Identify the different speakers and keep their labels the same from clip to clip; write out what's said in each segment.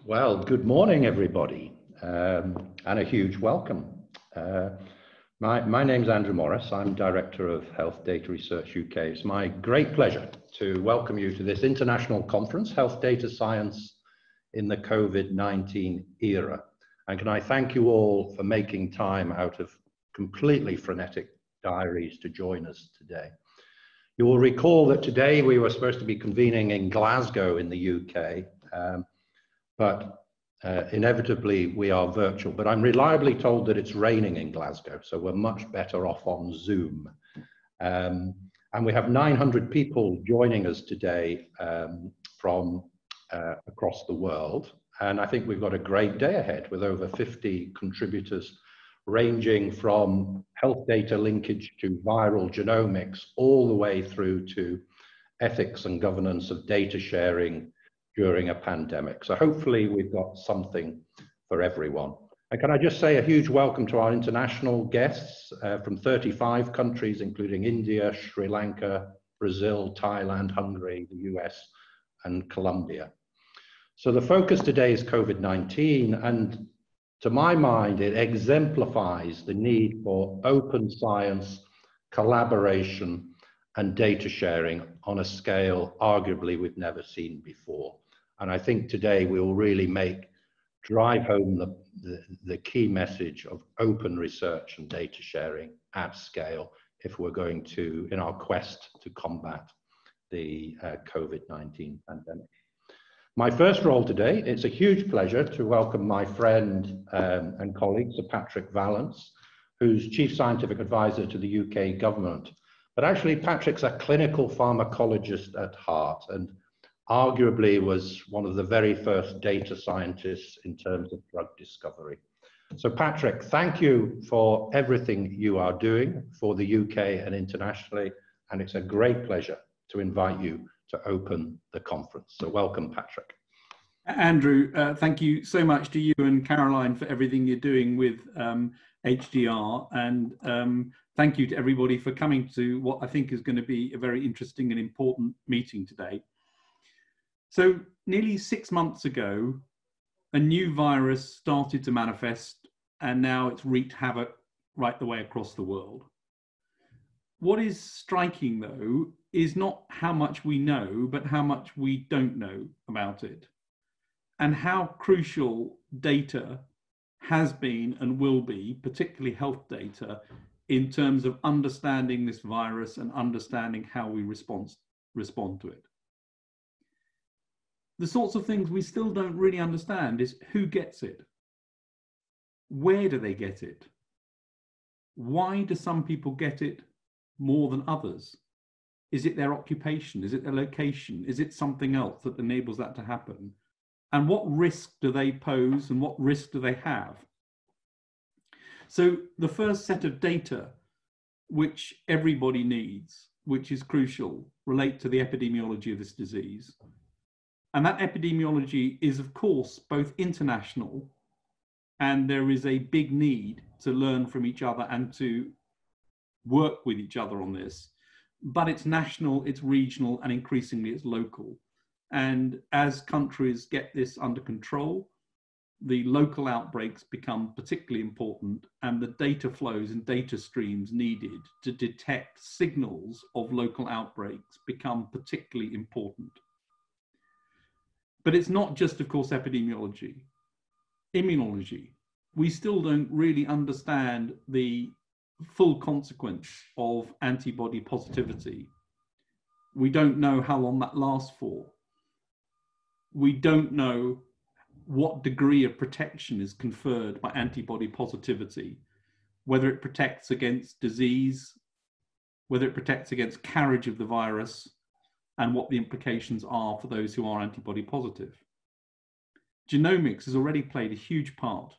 Speaker 1: Well, good morning, everybody, and a huge welcome. My name's Andrew Morris. I'm Director of Health Data Research UK. It's my great pleasure to welcome you to this international conference, Health Data Science in the COVID-19 Era. And can I thank you all for making time out of completely frenetic diaries to join us today. You will recall that today we were supposed to be convening in Glasgow in the UK, but inevitably we are virtual. But I'm reliably told that it's raining in Glasgow, so we're much better off on Zoom. And we have 900 people joining us today from across the world. And I think we've got a great day ahead with over 50 contributors ranging from health data linkage to viral genomics, all the way through to ethics and governance of data sharing during a pandemic. So hopefully we've got something for everyone. And can I just say a huge welcome to our international guests from 35 countries, including India, Sri Lanka, Brazil, Thailand, Hungary, the US, and Colombia. So the focus today is COVID-19, and to my mind, it exemplifies the need for open science, collaboration, and data sharing on a scale arguably we've never seen before. And I think today we'll really drive home the key message of open research and data sharing at scale if we're going to, in our quest to combat the COVID-19 pandemic. My first role today, it's a huge pleasure to welcome my friend and colleague, Sir Patrick Vallance, who's Chief Scientific Advisor to the UK government. But actually, Patrick's a clinical pharmacologist at heart and arguably was one of the very first data scientists in terms of drug discovery. So Patrick, thank you for everything you are doing for the UK and internationally, and it's a great pleasure to invite you to open the conference. So welcome, Patrick.
Speaker 2: Andrew, thank you so much to you and Caroline for everything you're doing with HDR, and thank you to everybody for coming to what I think is going to be a very interesting and important meeting today. So nearly 6 months ago, a new virus started to manifest, and now it's wreaked havoc right the way across the world. What is striking, though, is not how much we know, but how much we don't know about it, and how crucial data has been and will be, particularly health data, in terms of understanding this virus and understanding how we respond to it. The sorts of things we still don't really understand is who gets it? Where do they get it? Why do some people get it more than others? Is it their occupation? Is it their location? Is it something else that enables that to happen? And what risk do they pose and what risk do they have? So the first set of data, which everybody needs, which is crucial, relate to the epidemiology of this disease. And that epidemiology is, of course, both international, and there is a big need to learn from each other and to work with each other on this. But it's national, it's regional, and increasingly it's local. And as countries get this under control, the local outbreaks become particularly important, and the data flows and data streams needed to detect signals of local outbreaks become particularly important. But it's not just, of course, epidemiology. Immunology. We still don't really understand the full consequence of antibody positivity. We don't know how long that lasts for. We don't know what degree of protection is conferred by antibody positivity, whether it protects against disease, whether it protects against carriage of the virus, and what the implications are for those who are antibody positive. Genomics has already played a huge part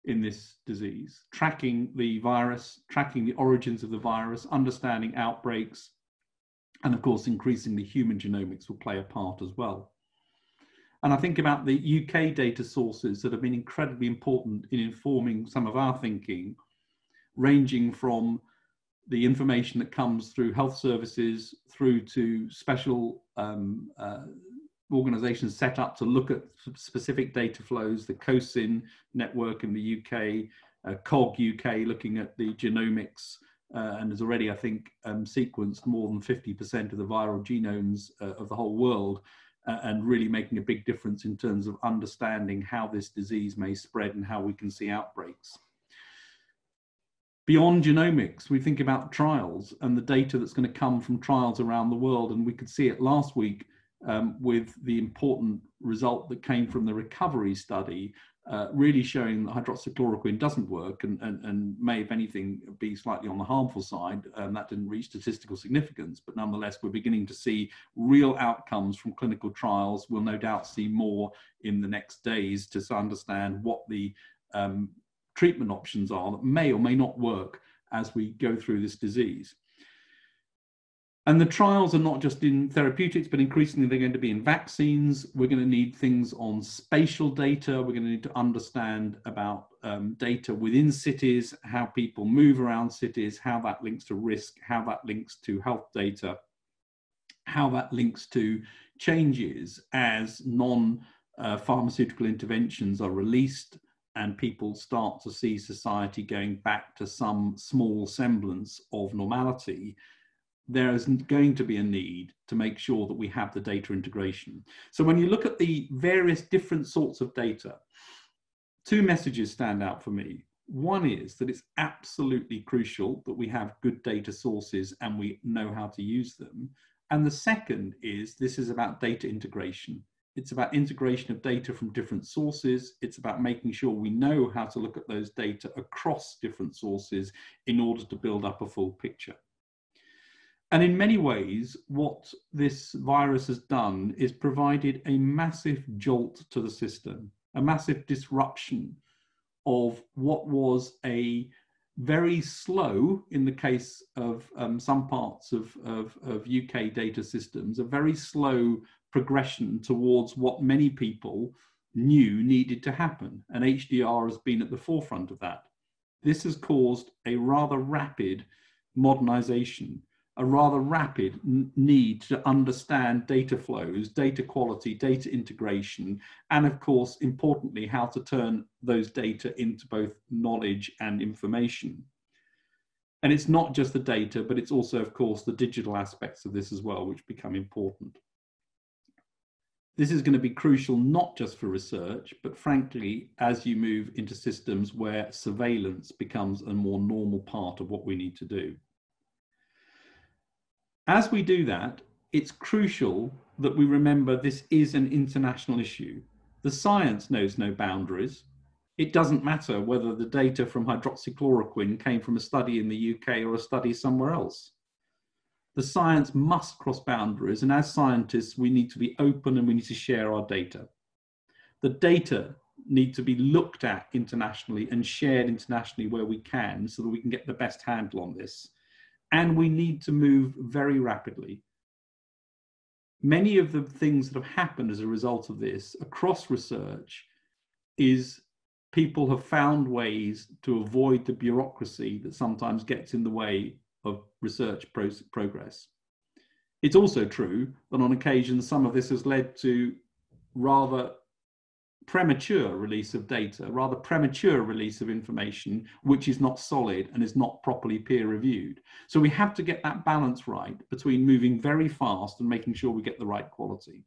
Speaker 2: in this disease, tracking the virus, tracking the origins of the virus, understanding outbreaks, and of course, increasingly human genomics will play a part as well. And I think about the UK data sources that have been incredibly important in informing some of our thinking, ranging from the information that comes through health services through to special organisations set up to look at specific data flows, the COSIN network in the UK, COG UK looking at the genomics, and has already, I think, sequenced more than 50% of the viral genomes of the whole world, and really making a big difference in terms of understanding how this disease may spread and how we can see outbreaks. Beyond genomics, we think about trials and the data that's going to come from trials around the world, and we could see it last week with the important result that came from the recovery study, really showing that hydroxychloroquine doesn't work and may, if anything, be slightly on the harmful side. That didn't reach statistical significance, but nonetheless, we're beginning to see real outcomes from clinical trials. We'll no doubt see more in the next days to understand what the treatment options are that may or may not work as we go through this disease. And the trials are not just in therapeutics, but increasingly they're going to be in vaccines. We're going to need things on spatial data. We're going to need to understand about data within cities, how people move around cities, how that links to risk, how that links to health data, how that links to changes as non-pharmaceutical interventions are released and people start to see society going back to some small semblance of normality. There is going to be a need to make sure that we have the data integration. So when you look at the various different sorts of data, two messages stand out for me. One is that it's absolutely crucial that we have good data sources and we know how to use them. And the second is this is about data integration. It's about integration of data from different sources. It's about making sure we know how to look at those data across different sources in order to build up a full picture. And in many ways, what this virus has done is provided a massive jolt to the system, a massive disruption of what was a very slow, in the case of some parts of UK data systems, a very slow progression towards what many people knew needed to happen. And HDR has been at the forefront of that. This has caused a rather rapid modernization, a rather rapid need to understand data flows, data quality, data integration, and of course, importantly, how to turn those data into both knowledge and information. And it's not just the data, but it's also, of course, the digital aspects of this as well, which become important. This is going to be crucial not just for research, but frankly, as you move into systems where surveillance becomes a more normal part of what we need to do. As we do that, it's crucial that we remember this is an international issue. The science knows no boundaries. It doesn't matter whether the data from hydroxychloroquine came from a study in the UK or a study somewhere else. The science must cross boundaries, and as scientists, we need to be open and we need to share our data. The data need to be looked at internationally and shared internationally where we can so that we can get the best handle on this. And we need to move very rapidly. Many of the things that have happened as a result of this across research is people have found ways to avoid the bureaucracy that sometimes gets in the way of research progress. It's also true that on occasion, some of this has led to rather premature release of data, rather premature release of information, which is not solid and is not properly peer reviewed. So we have to get that balance right between moving very fast and making sure we get the right quality.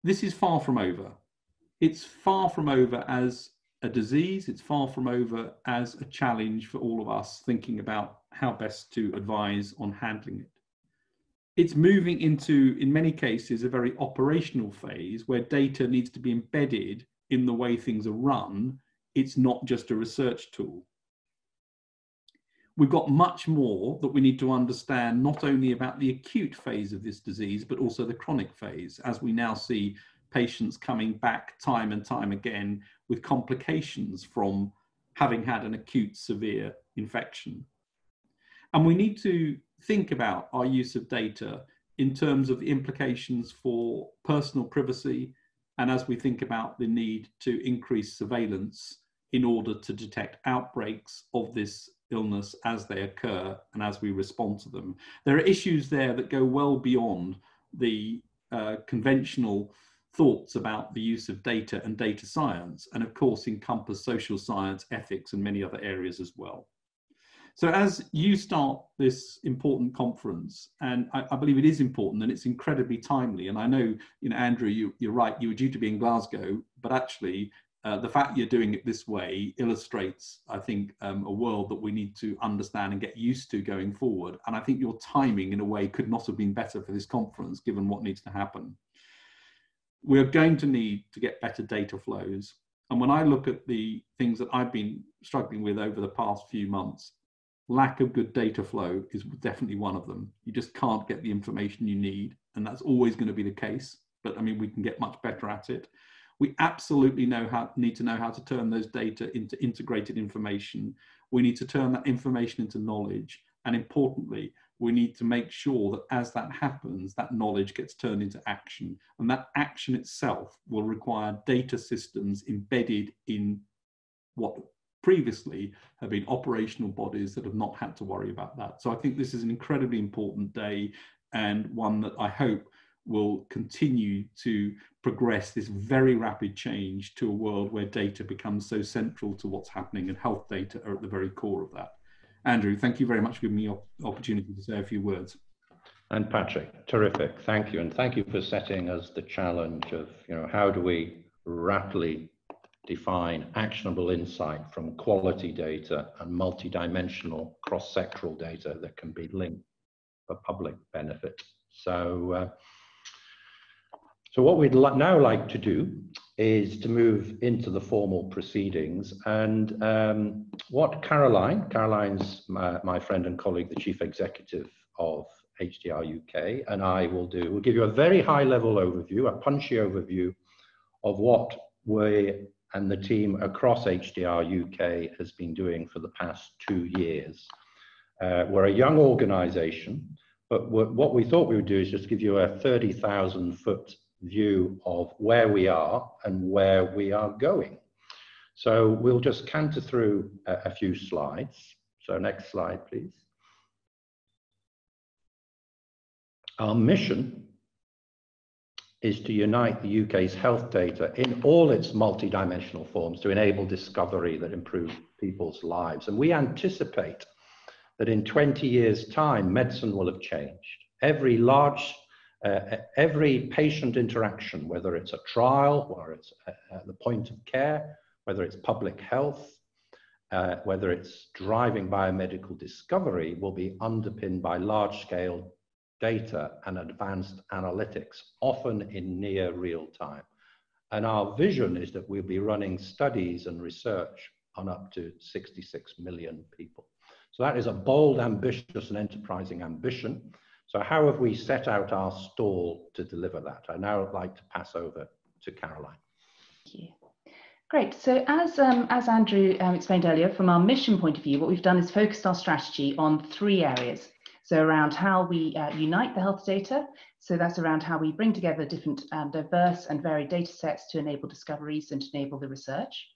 Speaker 2: This is far from over. It's far from over as a disease. It's far from over as a challenge for all of us thinking about how best to advise on handling it. It's moving into, in many cases, a very operational phase where data needs to be embedded in the way things are run. It's not just a research tool. We've got much more that we need to understand, not only about the acute phase of this disease, but also the chronic phase, as we now see patients coming back time and time again with complications from having had an acute severe infection. And we need to think about our use of data in terms of the implications for personal privacy, and as we think about the need to increase surveillance in order to detect outbreaks of this illness as they occur and as we respond to them. There are issues there that go well beyond the conventional thoughts about the use of data and data science, and of course encompass social science, ethics, and many other areas as well. So as you start this important conference, and I believe it is important and it's incredibly timely, and I know, Andrew, you're right, you were due to be in Glasgow, but actually the fact you're doing it this way illustrates, I think, a world that we need to understand and get used to going forward. And I think your timing, in a way, could not have been better for this conference, given what needs to happen. We're going to need to get better data flows. And when I look at the things that I've been struggling with over the past few months, lack of good data flow is definitely one of them. You just can't get the information you need, and that's always going to be the case. But I mean, we can get much better at it. We absolutely need to know how to turn those data into integrated information. We need to turn that information into knowledge. And importantly, we need to make sure that as that happens, that knowledge gets turned into action. And that action itself will require data systems embedded in what previously have been operational bodies that have not had to worry about that. So I think this is an incredibly important day, and one that I hope will continue to progress this very rapid change to a world where data becomes so central to what's happening, and health data are at the very core of that. Andrew, thank you very much for giving me the opportunity to say a few words.
Speaker 1: And Patrick, terrific, thank you. And thank you for setting us the challenge of, how do we rapidly define actionable insight from quality data and multidimensional cross-sectoral data that can be linked for public benefit. So what we'd now like to do is to move into the formal proceedings. And what Caroline's my friend and colleague, the Chief Executive of HDR UK, and I will do, we'll give you a very high-level overview, a punchy overview of what we and the team across HDR UK has been doing for the past 2 years. We're a young organization, but what we thought we would do is just give you a 30,000-foot view of where we are and where we are going. So we'll just canter through a few slides. So next slide, please. Our mission is to unite the UK's health data in all its multidimensional forms to enable discovery that improves people's lives. And we anticipate that in 20 years' time, medicine will have changed. Every patient interaction, whether it's a trial, or it's at the point of care, whether it's public health, whether it's driving biomedical discovery, will be underpinned by large-scale data and advanced analytics, often in near real time. And our vision is that we'll be running studies and research on up to 66 million people. So that is a bold, ambitious, and enterprising ambition. So how have we set out our stall to deliver that? I now would like to pass over to Caroline.
Speaker 3: Thank you. Great. So as Andrew explained earlier, from our mission point of view, what we've done is focused our strategy on 3 areas. So around how we unite the health data. So that's around how we bring together different diverse and varied data sets to enable discoveries and to enable the research.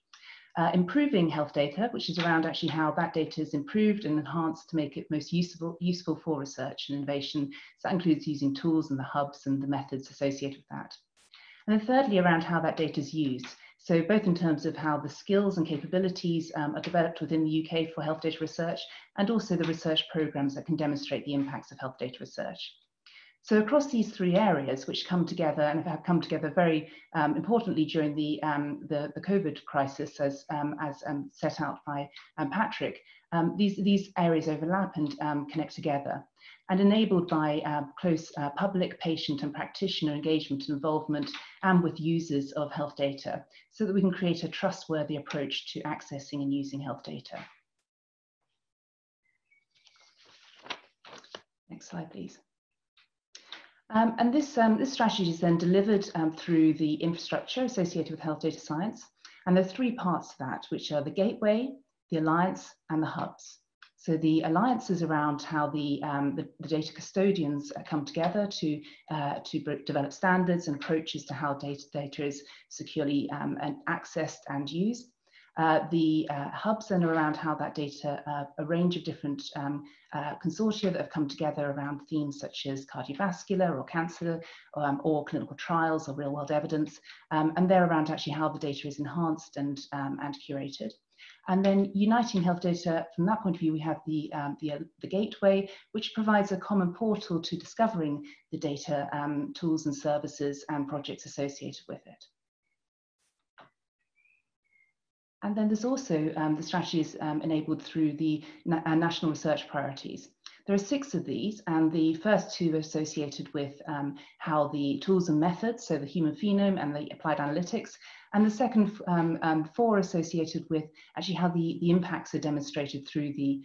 Speaker 3: Improving health data, which is around actually how that data is improved and enhanced to make it most useful for research and innovation. So that includes using tools and the hubs and the methods associated with that. And then thirdly, around how that data is used. So both in terms of how the skills and capabilities are developed within the UK for health data research, and also the research programs that can demonstrate the impacts of health data research. So across these 3 areas, which come together and have come together very importantly during the COVID crisis, as set out by Patrick, these areas overlap and connect together, and enabled by close public, patient, and practitioner engagement and involvement, and with users of health data, so that we can create a trustworthy approach to accessing and using health data. Next slide, please. And this strategy is then delivered through the infrastructure associated with health data science. And there are 3 parts to that, which are the gateway, the alliance, and the hubs. So the alliance is around how the data custodians come together to develop standards and approaches to how data is securely accessed and used. The hubs then are around how that data, a range of different consortia that have come together around themes such as cardiovascular or cancer or clinical trials or real world evidence. And they're around actually how the data is enhanced and curated. And then uniting health data, from that point of view, we have the Gateway, which provides a common portal to discovering the data, tools and services and projects associated with it. And then there's also the strategy is enabled through the national research priorities. There are 6 of these, and the first 2 are associated with how the tools and methods, so the human phenome and the applied analytics, and the second 4 are associated with actually how the impacts are demonstrated through the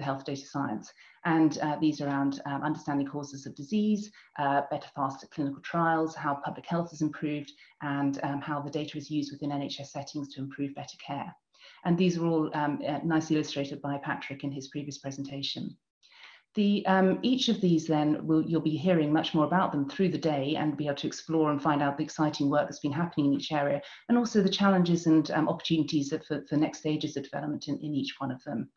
Speaker 3: health data science. And these are around understanding causes of disease, better, faster clinical trials, how public health is improved, and how the data is used within NHS settings to improve better care. And these are all nicely illustrated by Patrick in his previous presentation. Each of these then, you'll be hearing much more about them through the day and be able to explore and find out the exciting work that's been happening in each area, and also the challenges and opportunities for next stages of development in each one of them.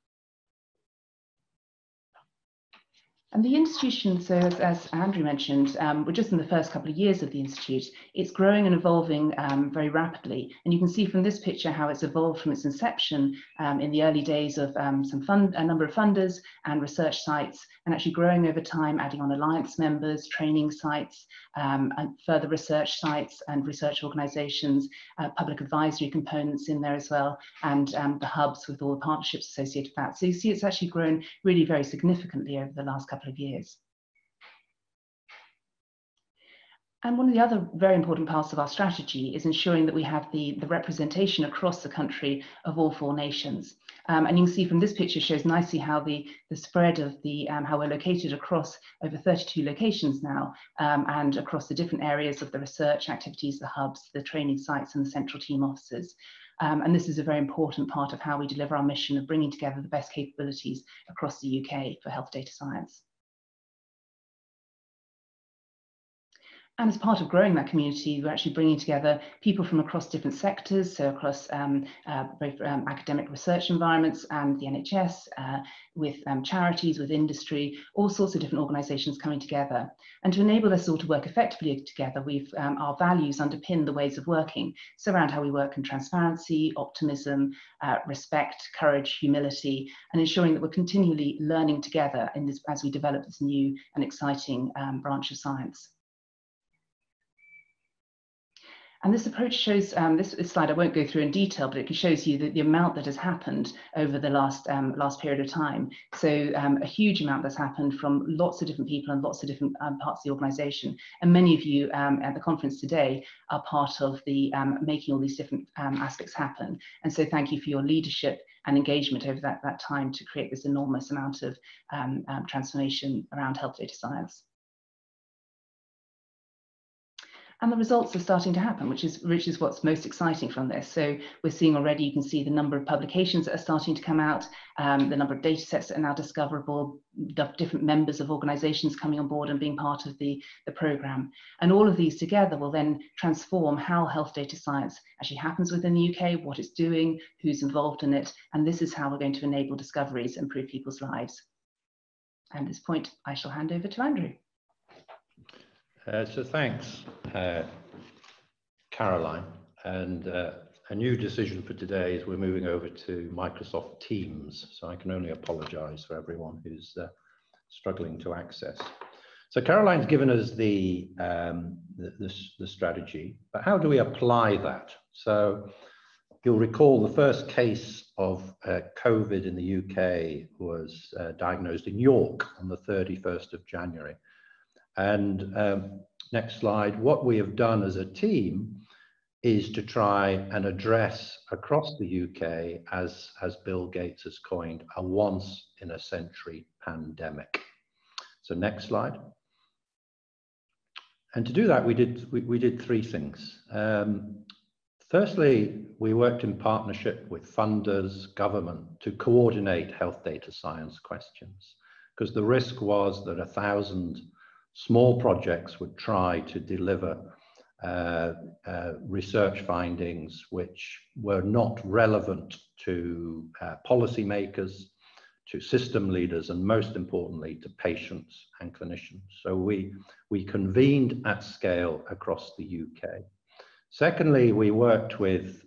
Speaker 3: And the institution, so as Andrew mentioned, we're just in the first couple of years of the Institute. It's growing and evolving very rapidly. And you can see from this picture how it's evolved from its inception in the early days of a number of funders and research sites, and actually growing over time, adding on alliance members, training sites, and further research sites and research organizations, public advisory components in there as well, and the hubs with all the partnerships associated with that. So you see it's actually grown really very significantly over the last couple of years. And one of the other very important parts of our strategy is ensuring that we have the representation across the country of all 4 nations. And you can see from this picture shows nicely how the spread of how we're located across over 32 locations now, and across the different areas of the research activities, the hubs, the training sites, and the central team offices. And this is a very important part of how we deliver our mission of bringing together the best capabilities across the UK for health data science. And as part of growing that community, we're actually bringing together people from across different sectors, so across both academic research environments and the NHS, with charities, with industry, all sorts of different organisations coming together. And to enable us all to work effectively together, our values underpin the ways of working, so around how we work in transparency, optimism, respect, courage, humility, and ensuring that we're continually learning together in this, as we develop this new and exciting branch of science. And this approach shows, this slide I won't go through in detail, but it shows you the amount that has happened over the last period of time. So a huge amount that's happened from lots of different people and lots of different parts of the organisation. And many of you at the conference today are part of the making all these different aspects happen. And so thank you for your leadership and engagement over that time to create this enormous amount of transformation around health data science. And the results are starting to happen, which is what's most exciting from this. So we're seeing already, you can see the number of publications that are starting to come out, the number of data sets that are now discoverable, the different members of organizations coming on board and being part of the program. And all of these together will then transform how health data science actually happens within the UK, what it's doing, who's involved in it. And this is how we're going to enable discoveries and improve people's lives. And at this point, I shall hand over to Andrew.
Speaker 1: So thanks, Caroline. And a new decision for today is we're moving over to Microsoft Teams. So I can only apologize for everyone who's struggling to access. So Caroline's given us the strategy, but how do we apply that? So you'll recall the first case of COVID in the UK was diagnosed in York on the 31st of January. And next slide, what we have done as a team is to try and address across the UK, as Bill Gates has coined, a once in a century pandemic. So next slide. And to do that, we did 3 things. Firstly, we worked in partnership with funders, government, to coordinate health data science questions, because the risk was that 1,000 small projects would try to deliver research findings which were not relevant to policymakers, to system leaders, and most importantly, to patients and clinicians. So we convened at scale across the UK. Secondly, we worked with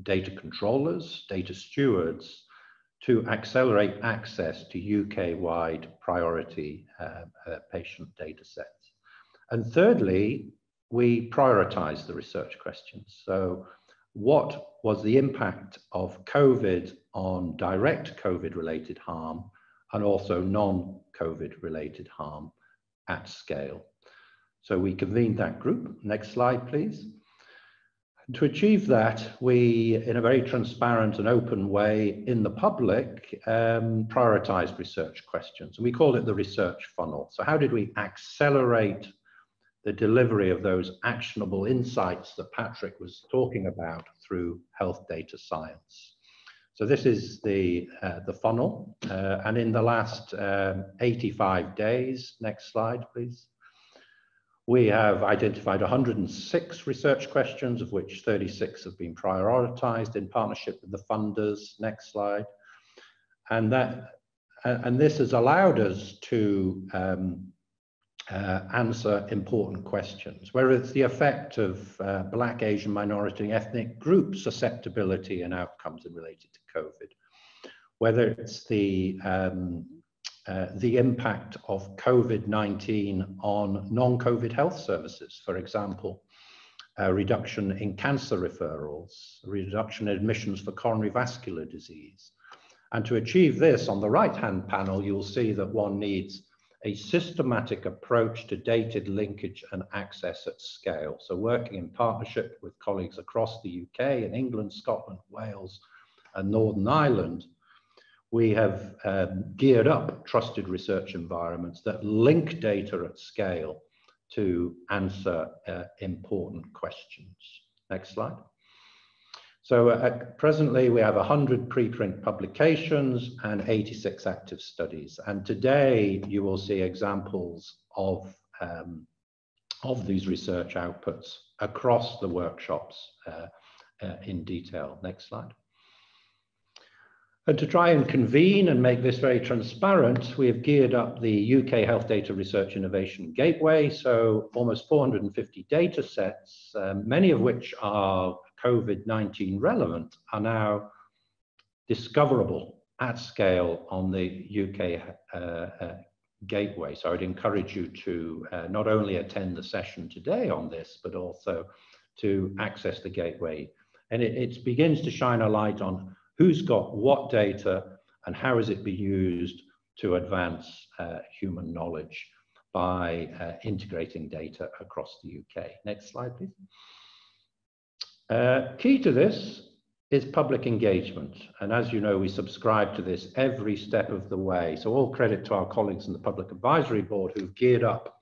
Speaker 1: data controllers, data stewards, to accelerate access to UK-wide priority patient data sets. And thirdly, we prioritized the research questions. So what was the impact of COVID on direct COVID-related harm and also non-COVID-related harm at scale? So we convened that group. Next slide, please. To achieve that, we, in a very transparent and open way in the public, prioritized research questions. And we called it the research funnel. So how did we accelerate the delivery of those actionable insights that Patrick was talking about through health data science? So this is the funnel. And in the last 85 days, next slide, please. We have identified 106 research questions, of which 36 have been prioritized in partnership with the funders. Next slide. And this has allowed us to answer important questions, whether it's the effect of Black, Asian, minority, and ethnic group susceptibility and outcomes related to COVID, whether it's the impact of COVID-19 on non-COVID health services, for example, a reduction in cancer referrals, a reduction in admissions for coronary vascular disease. And to achieve this, on the right-hand panel, you'll see that one needs a systematic approach to data linkage and access at scale. So working in partnership with colleagues across the UK and England, Scotland, Wales, and Northern Ireland, we have geared up trusted research environments that link data at scale to answer important questions. Next slide. So presently we have 100 preprint publications and 86 active studies. And today you will see examples of these research outputs across the workshops in detail. Next slide. And to try and convene and make this very transparent, we have geared up the UK Health Data Research Innovation Gateway. So almost 450 data sets, many of which are COVID-19 relevant, are now discoverable at scale on the UK Gateway. So I'd encourage you to not only attend the session today on this, but also to access the Gateway. And it begins to shine a light on who's got what data and how is it being used to advance human knowledge by integrating data across the UK. Next slide, please. Key to this is public engagement. And as you know, we subscribe to this every step of the way. So all credit to our colleagues in the Public Advisory Board who've geared up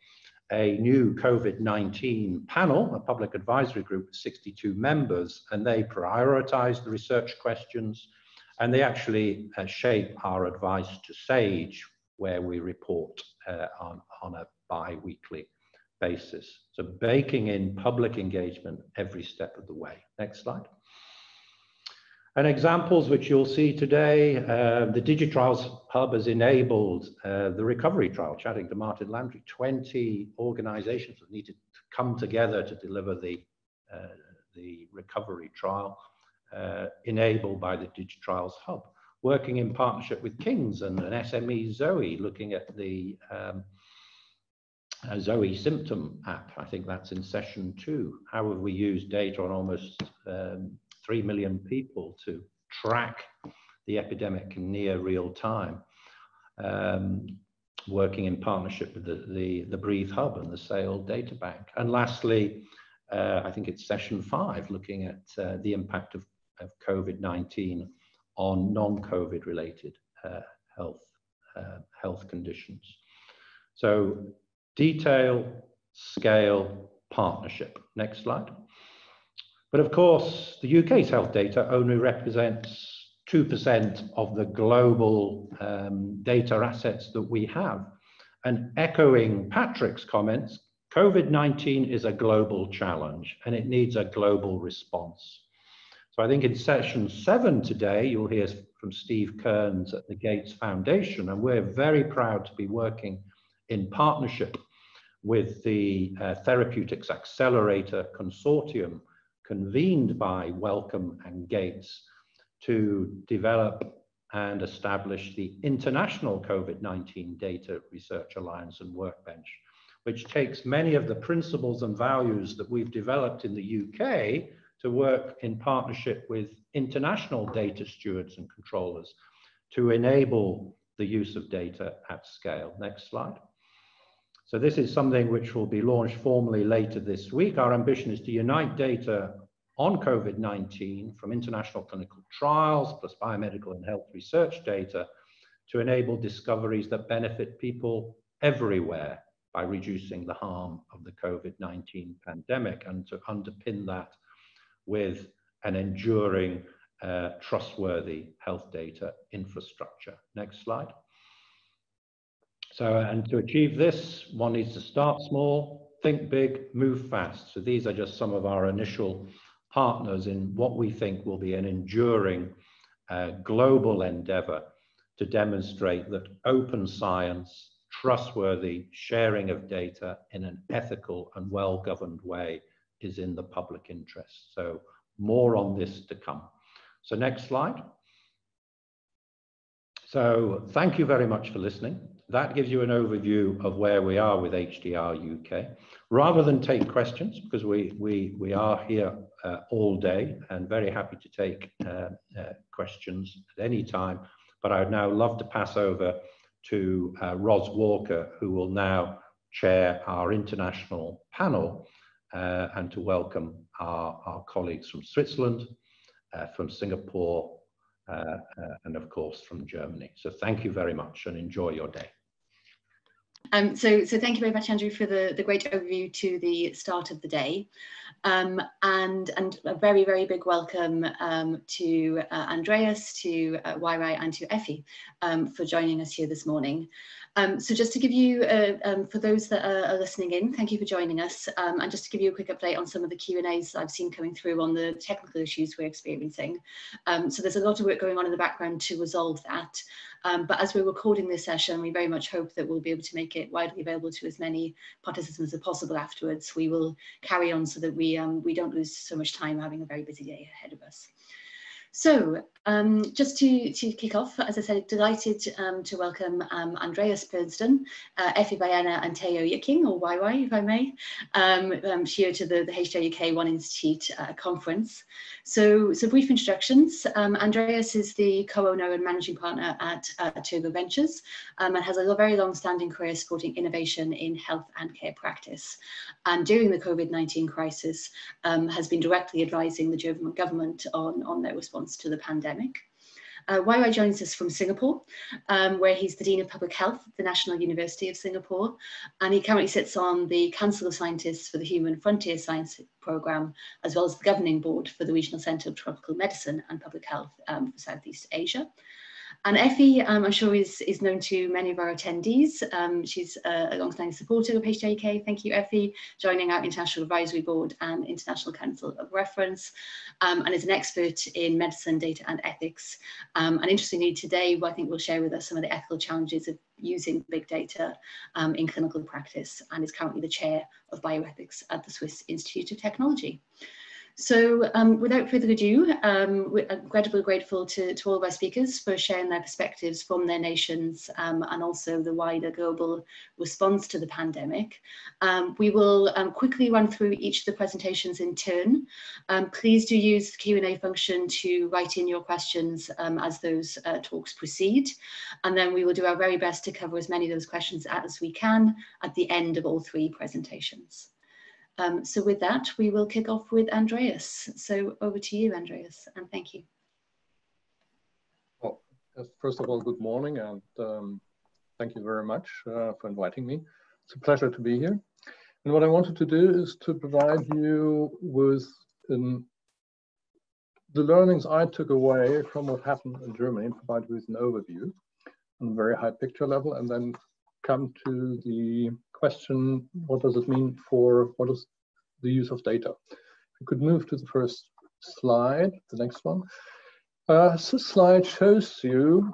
Speaker 1: a new COVID-19 panel, a public advisory group with 62 members, and they prioritize the research questions, and they actually shape our advice to SAGE, where we report on a bi-weekly basis. So baking in public engagement every step of the way. Next slide. And examples which you'll see today, the DigiTrials Hub has enabled the recovery trial, chatting to Martin Landry. 20 organizations have needed to come together to deliver the recovery trial, enabled by the DigiTrials Hub. Working in partnership with King's and an SME Zoe, looking at the Zoe symptom app. I think that's in session 2. How have we used data on almost 3 million people to track the epidemic in near real time, working in partnership with the Breathe Hub and the SAIL data bank. And lastly, I think it's session 5, looking at the impact of COVID-19 on non-COVID related health conditions. So detail, scale, partnership. Next slide. But of course, the UK's health data only represents 2% of the global data assets that we have. And echoing Patrick's comments, COVID-19 is a global challenge and it needs a global response. So I think in session 7 today, you'll hear from Steve Kearns at the Gates Foundation, and we're very proud to be working in partnership with the Therapeutics Accelerator Consortium convened by Wellcome and Gates to develop and establish the International COVID-19 Data Research Alliance and Workbench, which takes many of the principles and values that we've developed in the UK to work in partnership with international data stewards and controllers to enable the use of data at scale. Next slide. So this is something which will be launched formally later this week. Our ambition is to unite data on COVID-19 from international clinical trials plus biomedical and health research data to enable discoveries that benefit people everywhere by reducing the harm of the COVID-19 pandemic, and to underpin that with an enduring, trustworthy health data infrastructure. Next slide. So, and to achieve this, one needs to start small, think big, move fast. So these are just some of our initial partners in what we think will be an enduring global endeavor to demonstrate that open science, trustworthy sharing of data in an ethical and well-governed way is in the public interest. So more on this to come. So next slide. So thank you very much for listening. That gives you an overview of where we are with HDR UK. Rather than take questions, because we are here all day and very happy to take questions at any time, but I would now love to pass over to Ros Walker, who will now chair our international panel, and to welcome our colleagues from Switzerland, from Singapore, and of course from Germany. So thank you very much and enjoy your day.
Speaker 4: So thank you very much, Andrew, for the great overview to the start of the day. And a very, very big welcome to Andreas, to Wai and to Effie for joining us here this morning. So just to give you, for those that are listening in, thank you for joining us. And just to give you a quick update on some of the Q&As I've seen coming through on the technical issues we're experiencing. So there's a lot of work going on in the background to resolve that. But as we're recording this session, we very much hope that we'll be able to make it widely available to as many participants as possible afterwards. We will carry on so that we don't lose so much time having a very busy day ahead of us. So just to kick off, as I said, delighted to welcome Andreas Persden, Effie Baena and Theo Yicking, or YY if I may, here to the HDR UK One Institute conference. So brief introductions. Andreas is the co-owner and managing partner at Turbo Ventures, and has a very long-standing career supporting innovation in health and care practice. And during the COVID-19 crisis, has been directly advising the German government on their response to the pandemic. YY joins us from Singapore, where he's the Dean of Public Health at the National University of Singapore, and he currently sits on the Council of Scientists for the Human Frontier Science Programme, as well as the governing board for the Regional Centre of Tropical Medicine and Public Health for Southeast Asia. And Effie, I'm sure is known to many of our attendees. She's a long-standing supporter of HDR UK. Thank you, Effie, joining our International Advisory Board and International Council of Reference, and is an expert in medicine, data and ethics. And interestingly today, I think will share with us some of the ethical challenges of using big data in clinical practice, and is currently the chair of bioethics at the Swiss Institute of Technology. So without further ado, we're incredibly grateful to all of our speakers for sharing their perspectives from their nations, and also the wider global response to the pandemic. We will quickly run through each of the presentations in turn. Please do use the Q&A function to write in your questions as those talks proceed. And then we will do our very best to cover as many of those questions as we can at the end of all three presentations. So with that, we will kick off with Andreas. So over to you, Andreas, and thank you.
Speaker 5: Well, first of all, good morning, and thank you very much for inviting me. It's a pleasure to be here. And what I wanted to do is to provide you with the learnings I took away from what happened in Germany, and provide you with an overview on a very high picture level, and then come to the question, what does it mean for what is the use of data? We could move to the first slide, the next one. This slide shows you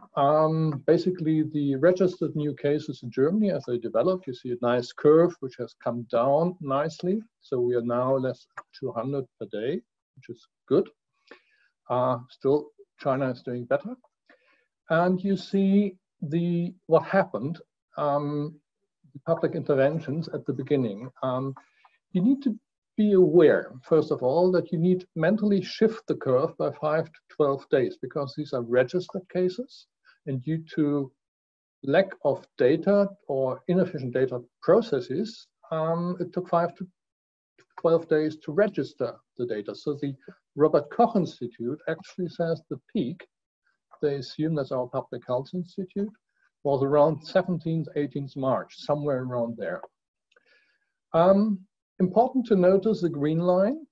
Speaker 5: basically the registered new cases in Germany as they develop. You see a nice curve which has come down nicely. So we are now less than 200 per day, which is good. Still, China is doing better. And you see what happened, the public interventions at the beginning. You need to be aware, first of all, that you need to mentally shift the curve by 5 to 12 days because these are registered cases, and due to lack of data or inefficient data processes, it took 5 to 12 days to register the data. So the Robert Koch Institute actually says the peak, they assume that's our public health institute, was around 17th, 18th March, somewhere around there. Important to notice the green line.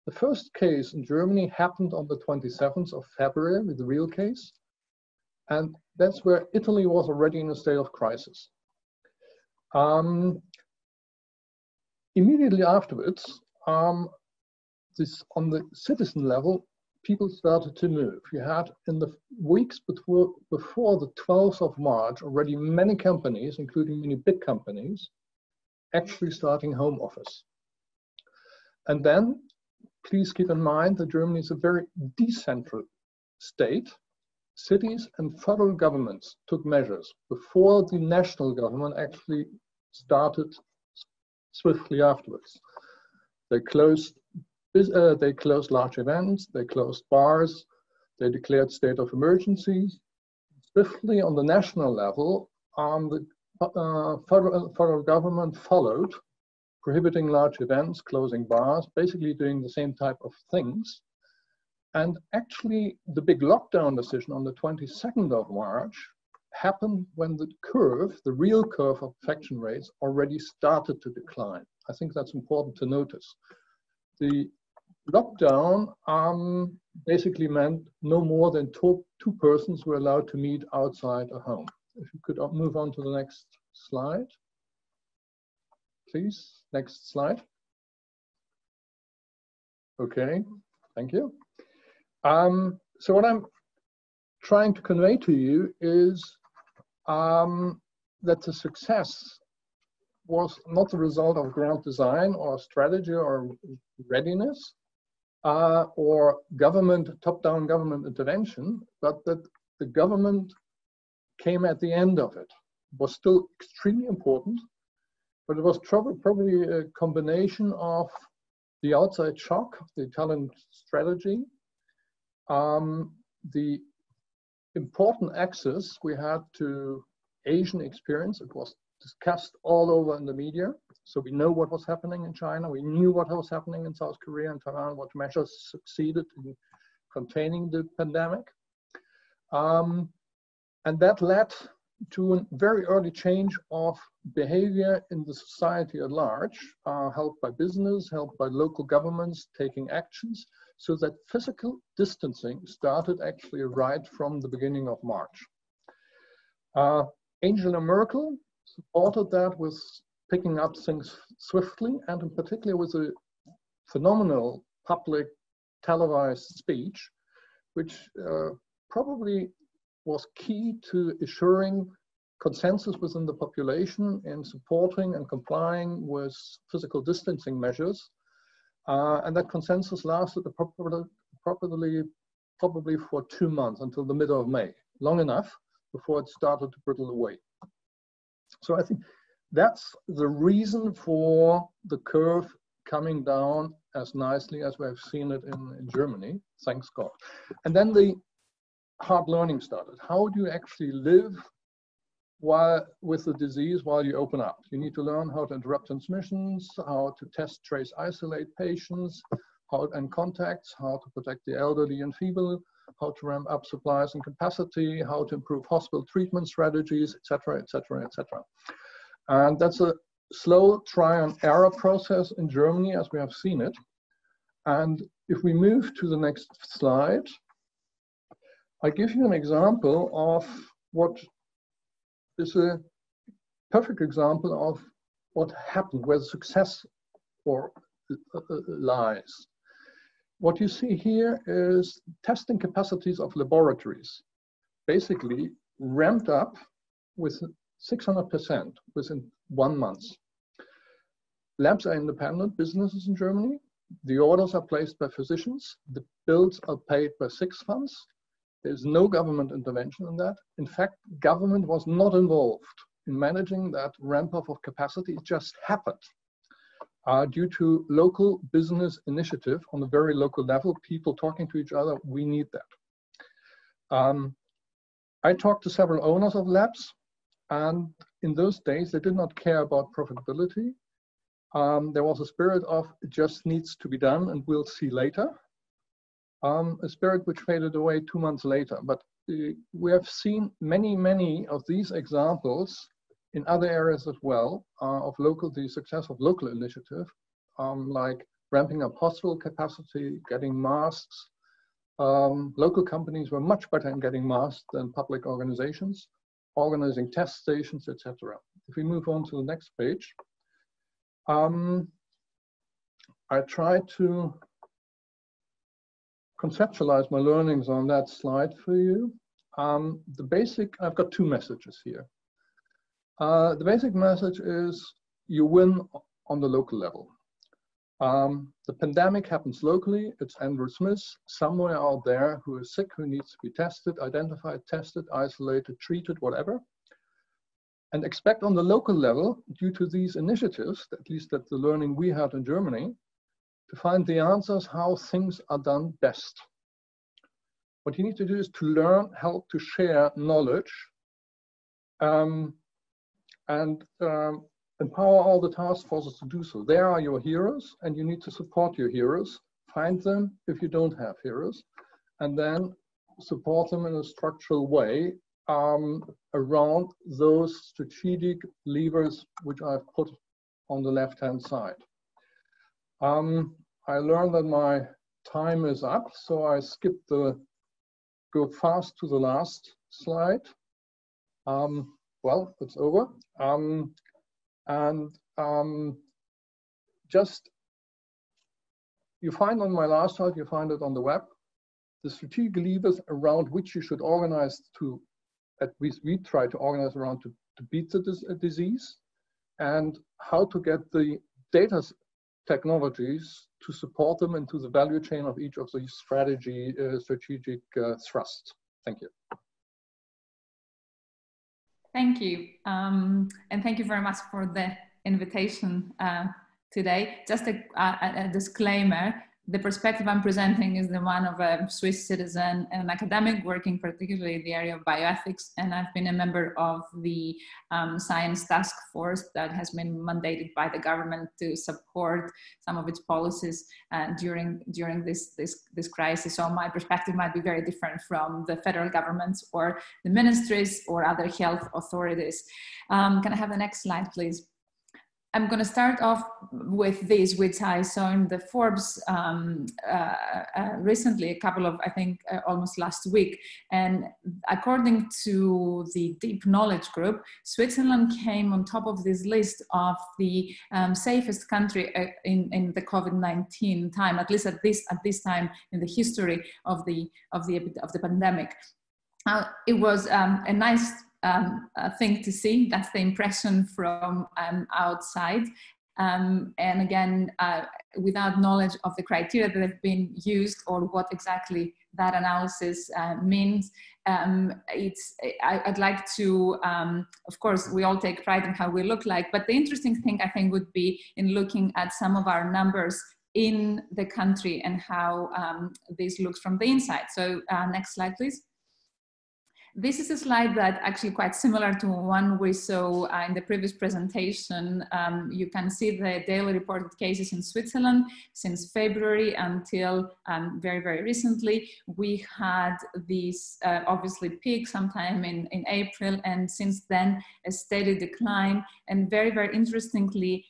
Speaker 5: The first case in Germany happened on the 27th of February with the real case. And that's where Italy was already in a state of crisis. Immediately afterwards, on the citizen level, people started to move. You had in the weeks before the 12th of March, already many companies, including many big companies, actually starting home office. And then, please keep in mind that Germany is a very decentral state. Cities and federal governments took measures before the national government actually started swiftly afterwards. They closed large events, they closed bars, they declared state of emergencies. Swiftly on the national level, the federal government followed, prohibiting large events, closing bars, basically doing the same type of things. And actually, the big lockdown decision on the 22nd of March happened when the curve, the real curve of infection rates, already started to decline. I think that's important to notice. The lockdown basically meant no more than two persons were allowed to meet outside a home. If you could move on to the next slide, please. Next slide. Okay, thank you. So what I'm trying to convey to you is that the success was not the result of grand design or strategy or readiness or top-down government intervention, but that the government came at the end of it. It was still extremely important, but it was probably a combination of the outside shock, the Italian strategy, the important access we had to Asian experience. It was discussed all over in the media. So we know what was happening in China. We knew what was happening in South Korea and Taiwan, what measures succeeded in containing the pandemic. And that led to a very early change of behavior in the society at large, helped by business, helped by local governments taking actions, so that physical distancing started actually right from the beginning of March. Angela Merkel supported that with picking up things swiftly, and in particular with a phenomenal public televised speech, which probably was key to assuring consensus within the population in supporting and complying with physical distancing measures. And that consensus lasted probably for 2 months until the middle of May, long enough before it started to brittle away. So I think that's the reason for the curve coming down as nicely as we have seen it in Germany, thanks God. And then the hard learning started. How do you actually live with the disease while you open up? You need to learn how to interrupt transmissions, how to test, trace, isolate patients, and contacts, how to protect the elderly and feeble, how to ramp up supplies and capacity, how to improve hospital treatment strategies, etc., etc., etc. And that's a slow try and error process in Germany as we have seen it. And if we move to the next slide, I give you an example of what is a perfect example of what happened, where the success lies. What you see here is testing capacities of laboratories, basically ramped up with 600% within 1 month. Labs are independent businesses in Germany. The orders are placed by physicians. The bills are paid by SIX funds. There's no government intervention in that. In fact, government was not involved in managing that ramp up of capacity. It just happened due to local business initiative on a very local level, people talking to each other. We need that. I talked to several owners of labs, and in those days, they did not care about profitability. There was a spirit of it just needs to be done and we'll see later. A spirit which faded away 2 months later. But we have seen many of these examples in other areas as well of the success of local initiative, like ramping up hospital capacity, getting masks. Local companies were much better in getting masks than public organizations, organizing test stations, etc. If we move on to the next page, I try to conceptualize my learnings on that slide for you. I've got 2 messages here. The basic message is you win on the local level. The pandemic happens locally. It's Andrew Smith somewhere out there who is sick, who needs to be tested, identified, tested, isolated, treated, whatever. And expect on the local level, due to these initiatives, at least that's the learning we had in Germany, to find the answers how things are done best. What you need to do is to learn how to share knowledge and empower all the task forces to do so. There are your heroes, and you need to support your heroes. Find them if you don't have heroes, and then support them in a structural way around those strategic levers which I've put on the left-hand side. I learned that my time is up, so I go fast to the last slide. Well, it's over. Just, you find on my last slide, you find it on the web, the strategic levers around which you should organize to, at least we try to organize around to beat the disease, and how to get the data technologies to support them into the value chain of each of these strategic thrusts. Thank you.
Speaker 6: Thank you. And thank you very much for the invitation today. Just a disclaimer, the perspective I'm presenting is the one of a Swiss citizen and an academic working particularly in the area of bioethics, and I've been a member of the science task force that has been mandated by the government to support some of its policies during this crisis. So my perspective might be very different from the federal governments or the ministries or other health authorities. Can I have the next slide, please? I'm going to start off with this, which I saw in the Forbes recently, a couple of, I think, almost last week. And according to the Deep Knowledge Group, Switzerland came on top of this list of the safest country in the COVID-19 time, at least at this time in the history of the pandemic. It was a nice thing to see. That's the impression from outside. And again, without knowledge of the criteria that have been used or what exactly that analysis means, I'd like to, of course, we all take pride in how we look like, but the interesting thing I think would be in looking at some of our numbers in the country and how this looks from the inside. So next slide, please. This is a slide that actually quite similar to one we saw in the previous presentation. You can see the daily reported cases in Switzerland since February until very, very recently. We had this obviously peak sometime in April, and since then a steady decline. And very, very interestingly,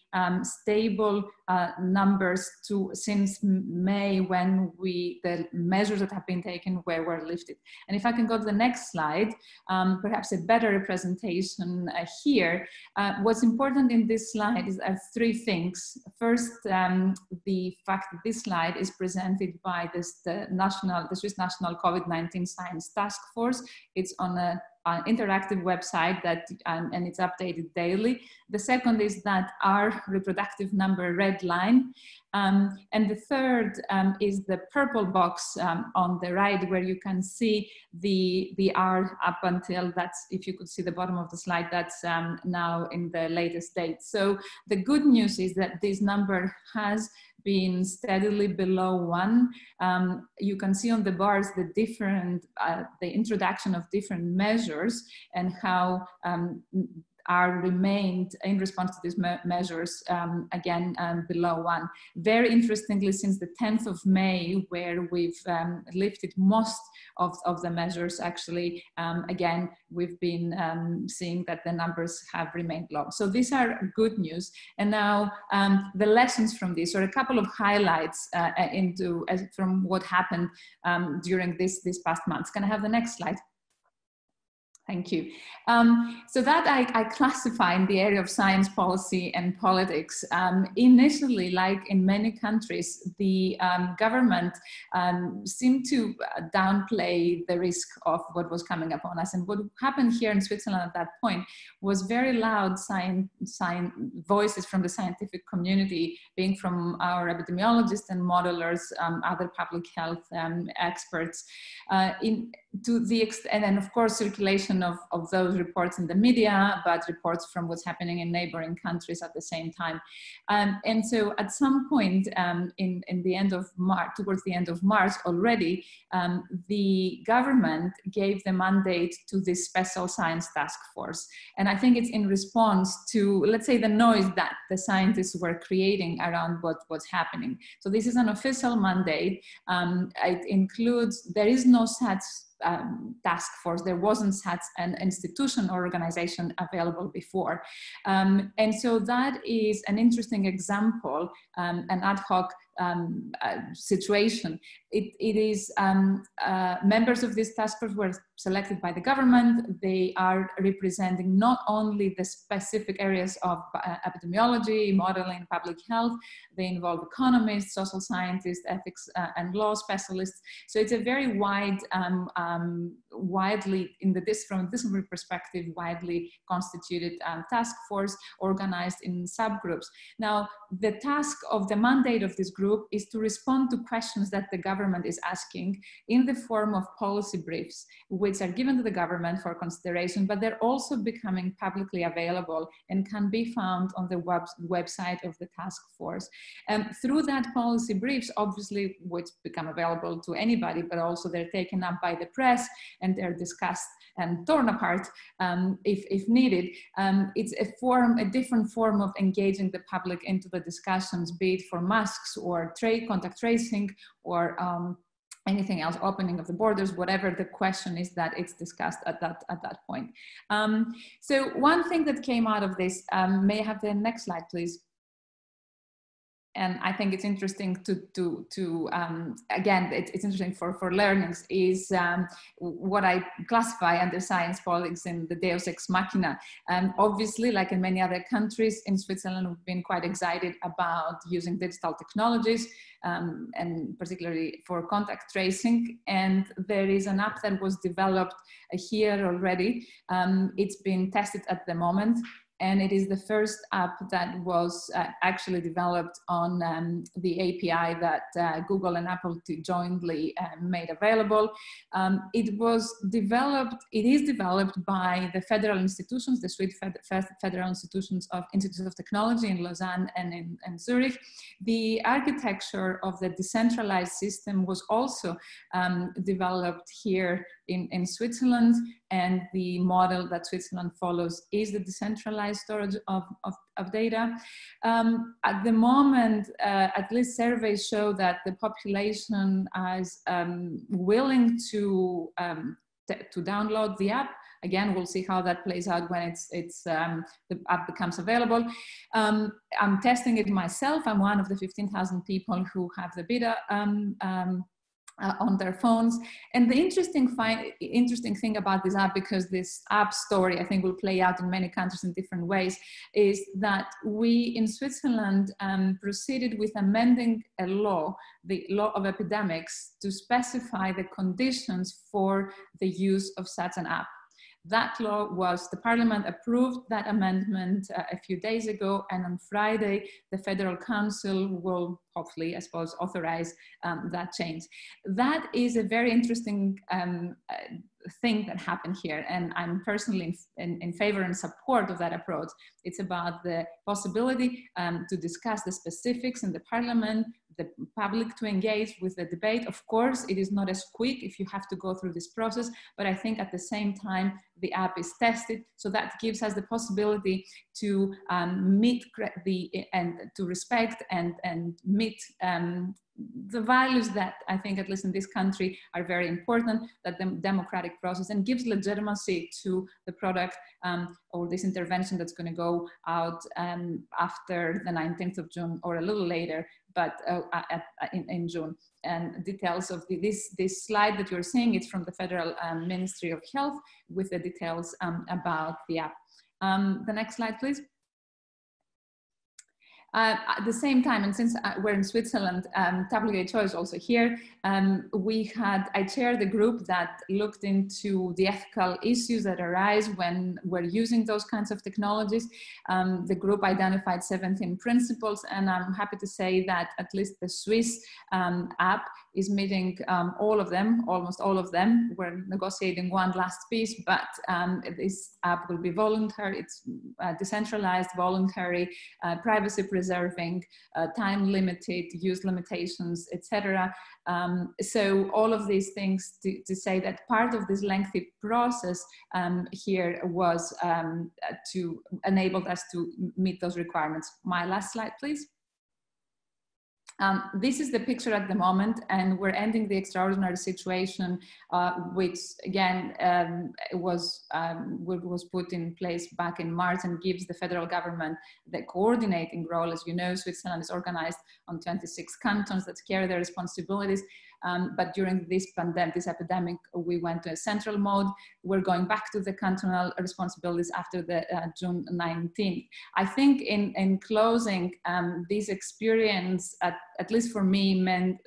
Speaker 6: stable numbers since May, when the measures that have been taken were lifted. And if I can go to the next slide, perhaps a better representation here. What's important in this slide is three things. First, the fact that this slide is presented by the Swiss National COVID-19 Science Task Force. It's on an interactive website and it's updated daily. The second is that our reproductive number red line. And the third is the purple box on the right, where you can see the R up until, that's, if you could see the bottom of the slide, that's now in the latest date. So the good news is that this number has been steadily below 1. You can see on the bars the introduction of different measures and how are remained in response to these measures, again, below 1. Very interestingly, since the 10th of May, where we've lifted most of the measures, actually, again, we've been seeing that the numbers have remained low. So these are good news. And now the lessons from this, or a couple of highlights from what happened during this past month. Can I have the next slide? Thank you. So that I classify in the area of science, policy, and politics. Initially, like in many countries, the government seemed to downplay the risk of what was coming upon us. And what happened here in Switzerland at that point was very loud voices from the scientific community, being from our epidemiologists and modelers, other public health experts, to the extent, and then of course circulation of those reports in the media, but reports from what's happening in neighboring countries at the same time. And so at some point in the end of March, towards the end of March already, the government gave the mandate to this special science task force. And I think it's in response to, let's say, the noise that the scientists were creating around what's happening. So this is an official mandate. It includes, there is no such task force. There wasn't such an institution or organization available before. And so that is an interesting example, an ad hoc situation. It is members of this task force were selected by the government. They are representing not only the specific areas of epidemiology, modeling, public health. They involve economists, social scientists, ethics and law specialists. So it's a very wide, widely, from a disciplinary perspective, widely constituted task force organized in subgroups. Now, the task of the mandate of this group is to respond to questions that the government is asking in the form of policy briefs, which are given to the government for consideration, but they're also becoming publicly available and can be found on the website of the task force. Through that policy briefs, obviously, which become available to anybody, but also they're taken up by the press and they're discussed and torn apart if needed. It's a different form of engaging the public into the discussions, be it for masks or contact tracing or anything else, opening of the borders, whatever the question is that it's discussed at that point. So one thing that came out of this, may I have the next slide, please? And I think it's interesting again, it's interesting for learnings, is what I classify under science politics in the deus ex machina. Obviously, like in many other countries, in Switzerland, we've been quite excited about using digital technologies, and particularly for contact tracing. And there is an app that was developed here already. It's been tested at the moment. And it is the first app that was actually developed on the API that Google and Apple jointly made available. It is developed by the federal institutions, the Swiss federal institutions of Institutes of Technology in Lausanne and in Zurich. The architecture of the decentralized system was also developed here in Switzerland, and the model that Switzerland follows is the decentralized storage of data. At the moment, at least surveys show that the population is willing to download the app, Again, we'll see how that plays out when the app becomes available. I'm testing it myself. I'm one of the 15,000 people who have the beta on their phones. And the interesting thing about this app, because this app story I think will play out in many countries in different ways, is that we in Switzerland proceeded with amending a law, the law of epidemics, to specify the conditions for the use of such an app. That law was, the Parliament approved that amendment a few days ago, and on Friday, the Federal Council will hopefully, I suppose, authorize that change. That is a very interesting thing that happened here, and I'm personally in favor and support of that approach. It's about the possibility to discuss the specifics in the Parliament, the public to engage with the debate. Of course, it is not as quick if you have to go through this process, but I think at the same time, the app is tested, so that gives us the possibility to meet and to respect and meet the values that I think, at least in this country, are very important, that the democratic process, and gives legitimacy to the product or this intervention that's going to go out after the 19th of June or a little later, but in June. And details of this slide that you're seeing, it's from the Federal Ministry of Health with the details about the app. The next slide, please. At the same time, and since we're in Switzerland, WHO is also here. I chaired the group that looked into the ethical issues that arise when we're using those kinds of technologies. The group identified 17 principles, and I'm happy to say that at least the Swiss app is meeting all of them, almost all of them. We're negotiating one last piece, but this app will be voluntary. It's decentralized, voluntary, privacy preserving, time limited, use limitations, etc. So all of these things to say that part of this lengthy process here was to enable us to meet those requirements. My last slide, please. This is the picture at the moment, and we're ending the extraordinary situation, which again was put in place back in March and gives the federal government the coordinating role. As you know, Switzerland is organized on 26 cantons that carry their responsibilities. But during this epidemic, we went to a central mode. We're going back to the cantonal responsibilities after the June 19th. I think in closing, this experience, at least for me, meant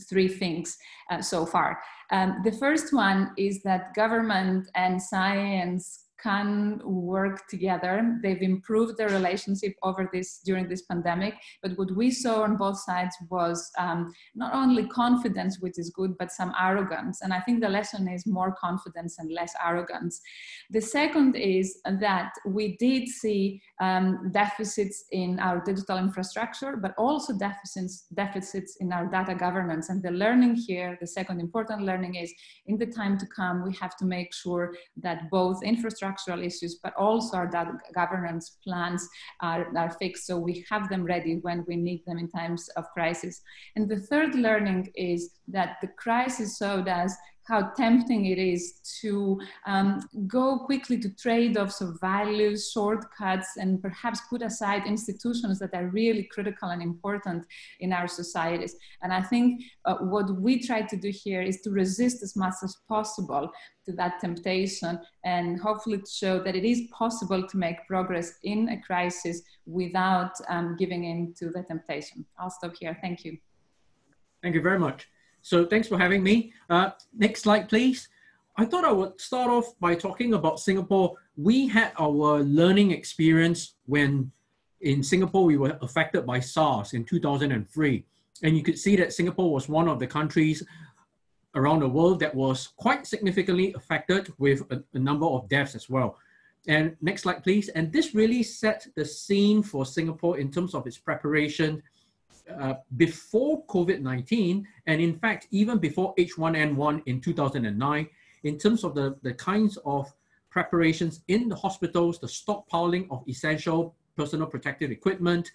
Speaker 6: three things so far. The first one is that government and science can work together. They've improved their relationship during this pandemic, but what we saw on both sides was not only confidence, which is good, but some arrogance. And I think the lesson is more confidence and less arrogance. The second is that we did see deficits in our digital infrastructure, but also deficits in our data governance. And the learning here, the second important learning is, in the time to come, we have to make sure that both infrastructural issues, but also our data governance plans are fixed, so we have them ready when we need them in times of crisis. And the third learning is that the crisis showed us how tempting it is to go quickly to trade-offs of values, shortcuts, and perhaps put aside institutions that are really critical and important in our societies. And I think what we try to do here is to resist as much as possible to that temptation, and hopefully to show that it is possible to make progress in a crisis without giving in to the temptation. I'll stop here. Thank you.
Speaker 7: Thank you very much. So thanks for having me. Next slide, please. I thought I would start off by talking about Singapore. We had our learning experience when in Singapore we were affected by SARS in 2003. And you could see that Singapore was one of the countries around the world that was quite significantly affected with a number of deaths as well. And next slide, please. And this really set the scene for Singapore in terms of its preparation before COVID-19, and in fact, even before H1N1 in 2009, in terms of the kinds of preparations in the hospitals, the stockpiling of essential personal protective equipment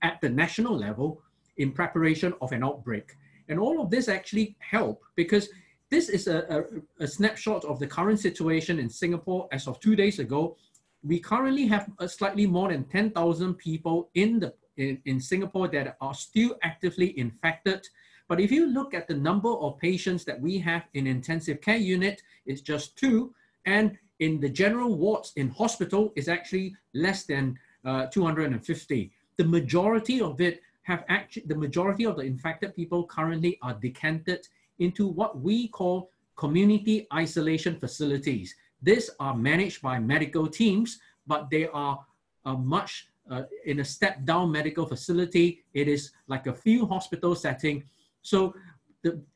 Speaker 7: at the national level in preparation of an outbreak. And all of this actually helped because this is a snapshot of the current situation in Singapore as of 2 days ago. We currently have slightly more than 10,000 people in Singapore that are still actively infected. But if you look at the number of patients that we have in intensive care unit, it's just 2. And in the general wards in hospital is actually less than 250. The majority of it the majority of the infected people currently are decanted into what we call community isolation facilities. These are managed by medical teams, but they are much in a step down medical facility. It is like a field hospital setting. So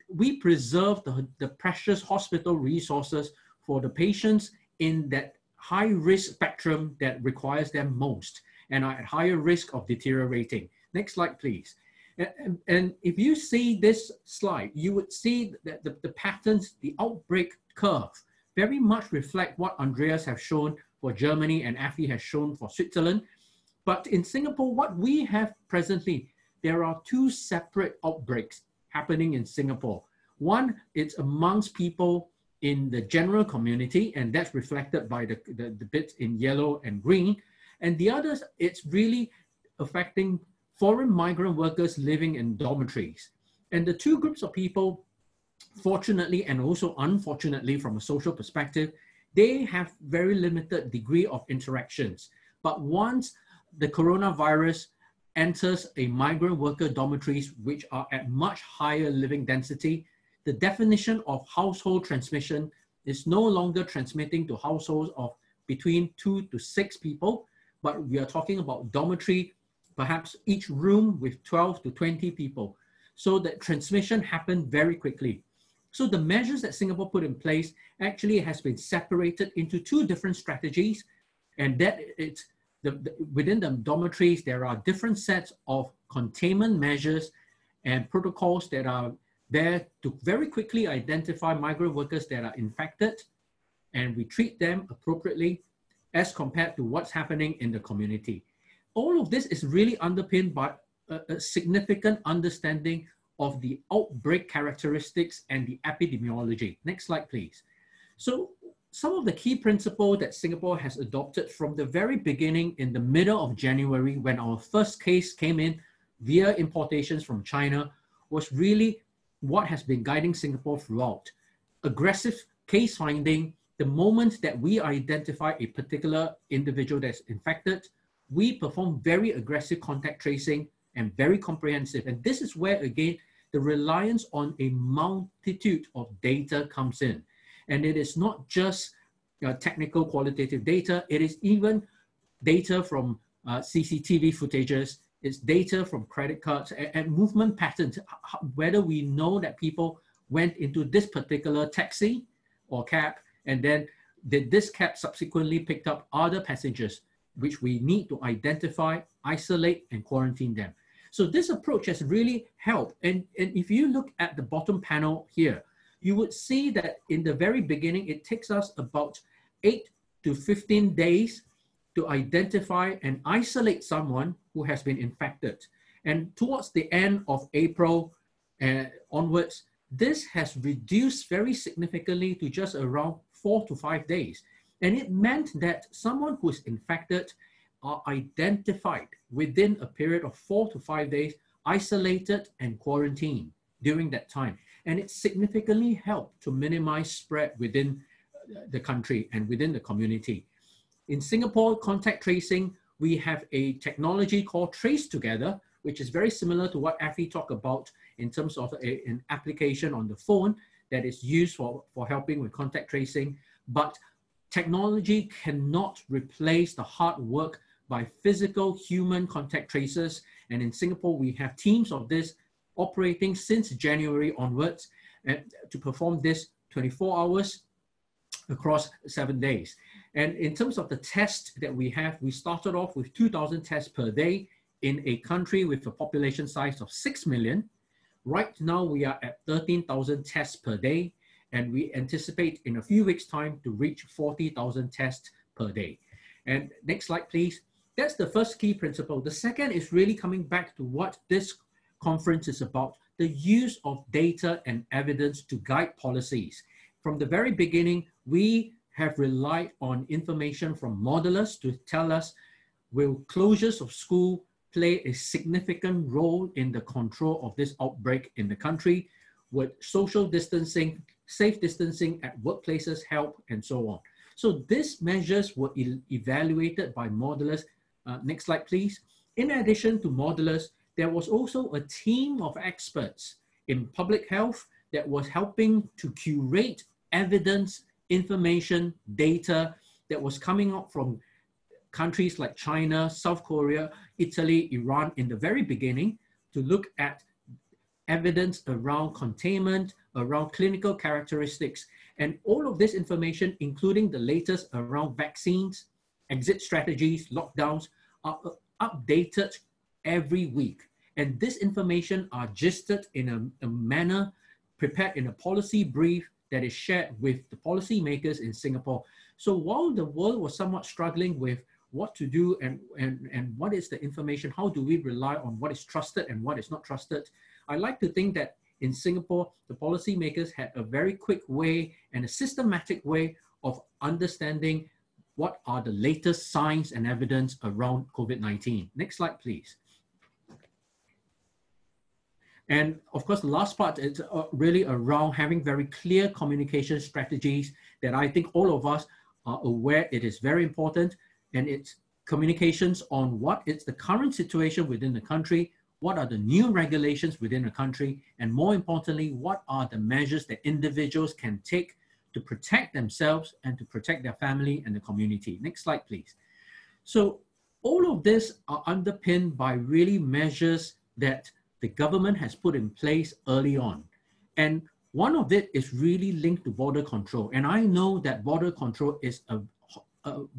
Speaker 7: we preserve the precious hospital resources for the patients in that high risk spectrum that requires them most and are at higher risk of deteriorating. Next slide, please. And if you see this slide, you would see that the patterns, the outbreak curve, very much reflect what Andreas has shown for Germany and Afi has shown for Switzerland. But in Singapore, what we have presently, there are 2 separate outbreaks happening in Singapore. One, it's amongst people in the general community, and that's reflected by the bits in yellow and green. And the others, it's really affecting foreign migrant workers living in dormitories. And the 2 groups of people, fortunately and also unfortunately from a social perspective, they have very limited degree of interactions. But once the coronavirus enters a migrant worker dormitories, which are at much higher living density, the definition of household transmission is no longer transmitting to households of between 2 to 6 people, but we are talking about dormitory, perhaps each room with 12 to 20 people. So that transmission happened very quickly. So the measures that Singapore put in place actually has been separated into 2 different strategies, and that it's within the dormitories, there are different sets of containment measures and protocols that are there to very quickly identify migrant workers that are infected, and we treat them appropriately as compared to what's happening in the community. All of this is really underpinned by a significant understanding of the outbreak characteristics and the epidemiology. Next slide, please. So some of the key principles that Singapore has adopted from the very beginning in the middle of January, when our first case came in via importations from China, was really what has been guiding Singapore throughout. Aggressive case finding. The moment that we identify a particular individual that's infected, we perform very aggressive contact tracing and very comprehensive. And this is where, again, the reliance on a multitude of data comes in. And it is not just technical qualitative data, it is even data from CCTV footages, it's data from credit cards and movement patterns, whether we know that people went into this particular taxi or cab, and then did this cab subsequently picked up other passengers, which we need to identify, isolate, and quarantine them. So this approach has really helped. And if you look at the bottom panel here, you would see that in the very beginning, it takes us about 8 to 15 days to identify and isolate someone who has been infected. And towards the end of April onwards, this has reduced very significantly to just around 4 to 5 days. And it meant that someone who is infected are identified within a period of 4 to 5 days, isolated and quarantined during that time. And it significantly helped to minimize spread within the country and within the community. In Singapore contact tracing, we have a technology called Trace Together, which is very similar to what Afi talked about in terms of an application on the phone that is used for helping with contact tracing. But technology cannot replace the hard work by physical human contact tracers. And in Singapore, we have teams of this operating since January onwards to perform this 24 hours across 7 days. And in terms of the tests that we have, we started off with 2,000 tests per day in a country with a population size of 6 million. Right now, we are at 13,000 tests per day, and we anticipate in a few weeks' time to reach 40,000 tests per day. And next slide, please. That's the first key principle. The second is really coming back to what this conference is about, the use of data and evidence to guide policies. From the very beginning, we have relied on information from modelers to tell us, will closures of school play a significant role in the control of this outbreak in the country? Would social distancing, safe distancing at workplaces help, and so on? So these measures were evaluated by modelers. Next slide, please. In addition to modelers, there was also a team of experts in public health that was helping to curate evidence, information, data that was coming out from countries like China, South Korea, Italy, Iran in the very beginning, to look at evidence around containment, around clinical characteristics, and all of this information, including the latest around vaccines, exit strategies, lockdowns, are updated every week. And this information are gisted in a manner prepared in a policy brief that is shared with the policymakers in Singapore. So while the world was somewhat struggling with what to do and what is the information, how do we rely on what is trusted and what is not trusted, I like to think that in Singapore, the policymakers had a very quick way and a systematic way of understanding what are the latest science and evidence around COVID-19. Next slide, please. And of course, the last part is really around having very clear communication strategies that I think all of us are aware it is very important. And it's communications on what is the current situation within the country, what are the new regulations within the country, and more importantly, what are the measures that individuals can take to protect themselves and to protect their family and the community. Next slide, please. So all of this are underpinned by really measures that the government has put in place early on. And one of it is really linked to border control. And I know that border control is a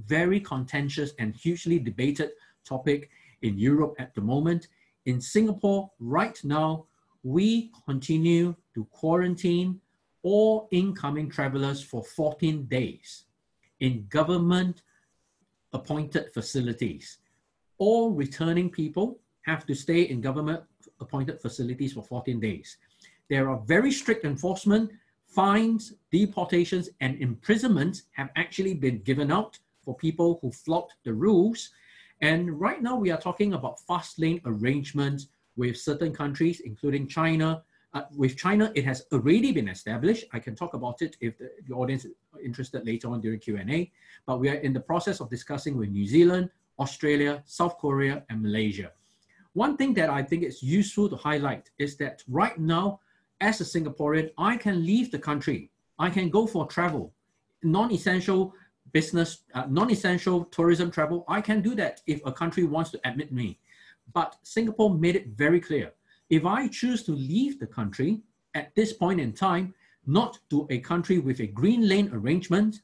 Speaker 7: very contentious and hugely debated topic in Europe at the moment. In Singapore, right now, we continue to quarantine all incoming travelers for 14 days in government-appointed facilities. All returning people have to stay in government-appointed facilities for 14 days. There are very strict enforcement. Fines, deportations, and imprisonments have actually been given out for people who flout the rules. And right now we are talking about fast lane arrangements with certain countries, including China. With China, it has already been established. I can talk about it if the audience is interested later on during Q&A. But we are in the process of discussing with New Zealand, Australia, South Korea, and Malaysia. One thing that I think is useful to highlight is that right now, as a Singaporean, I can leave the country. I can go for travel, non-essential business, non-essential tourism travel. I can do that if a country wants to admit me. But Singapore made it very clear. If I choose to leave the country at this point in time, not to a country with a green lane arrangement,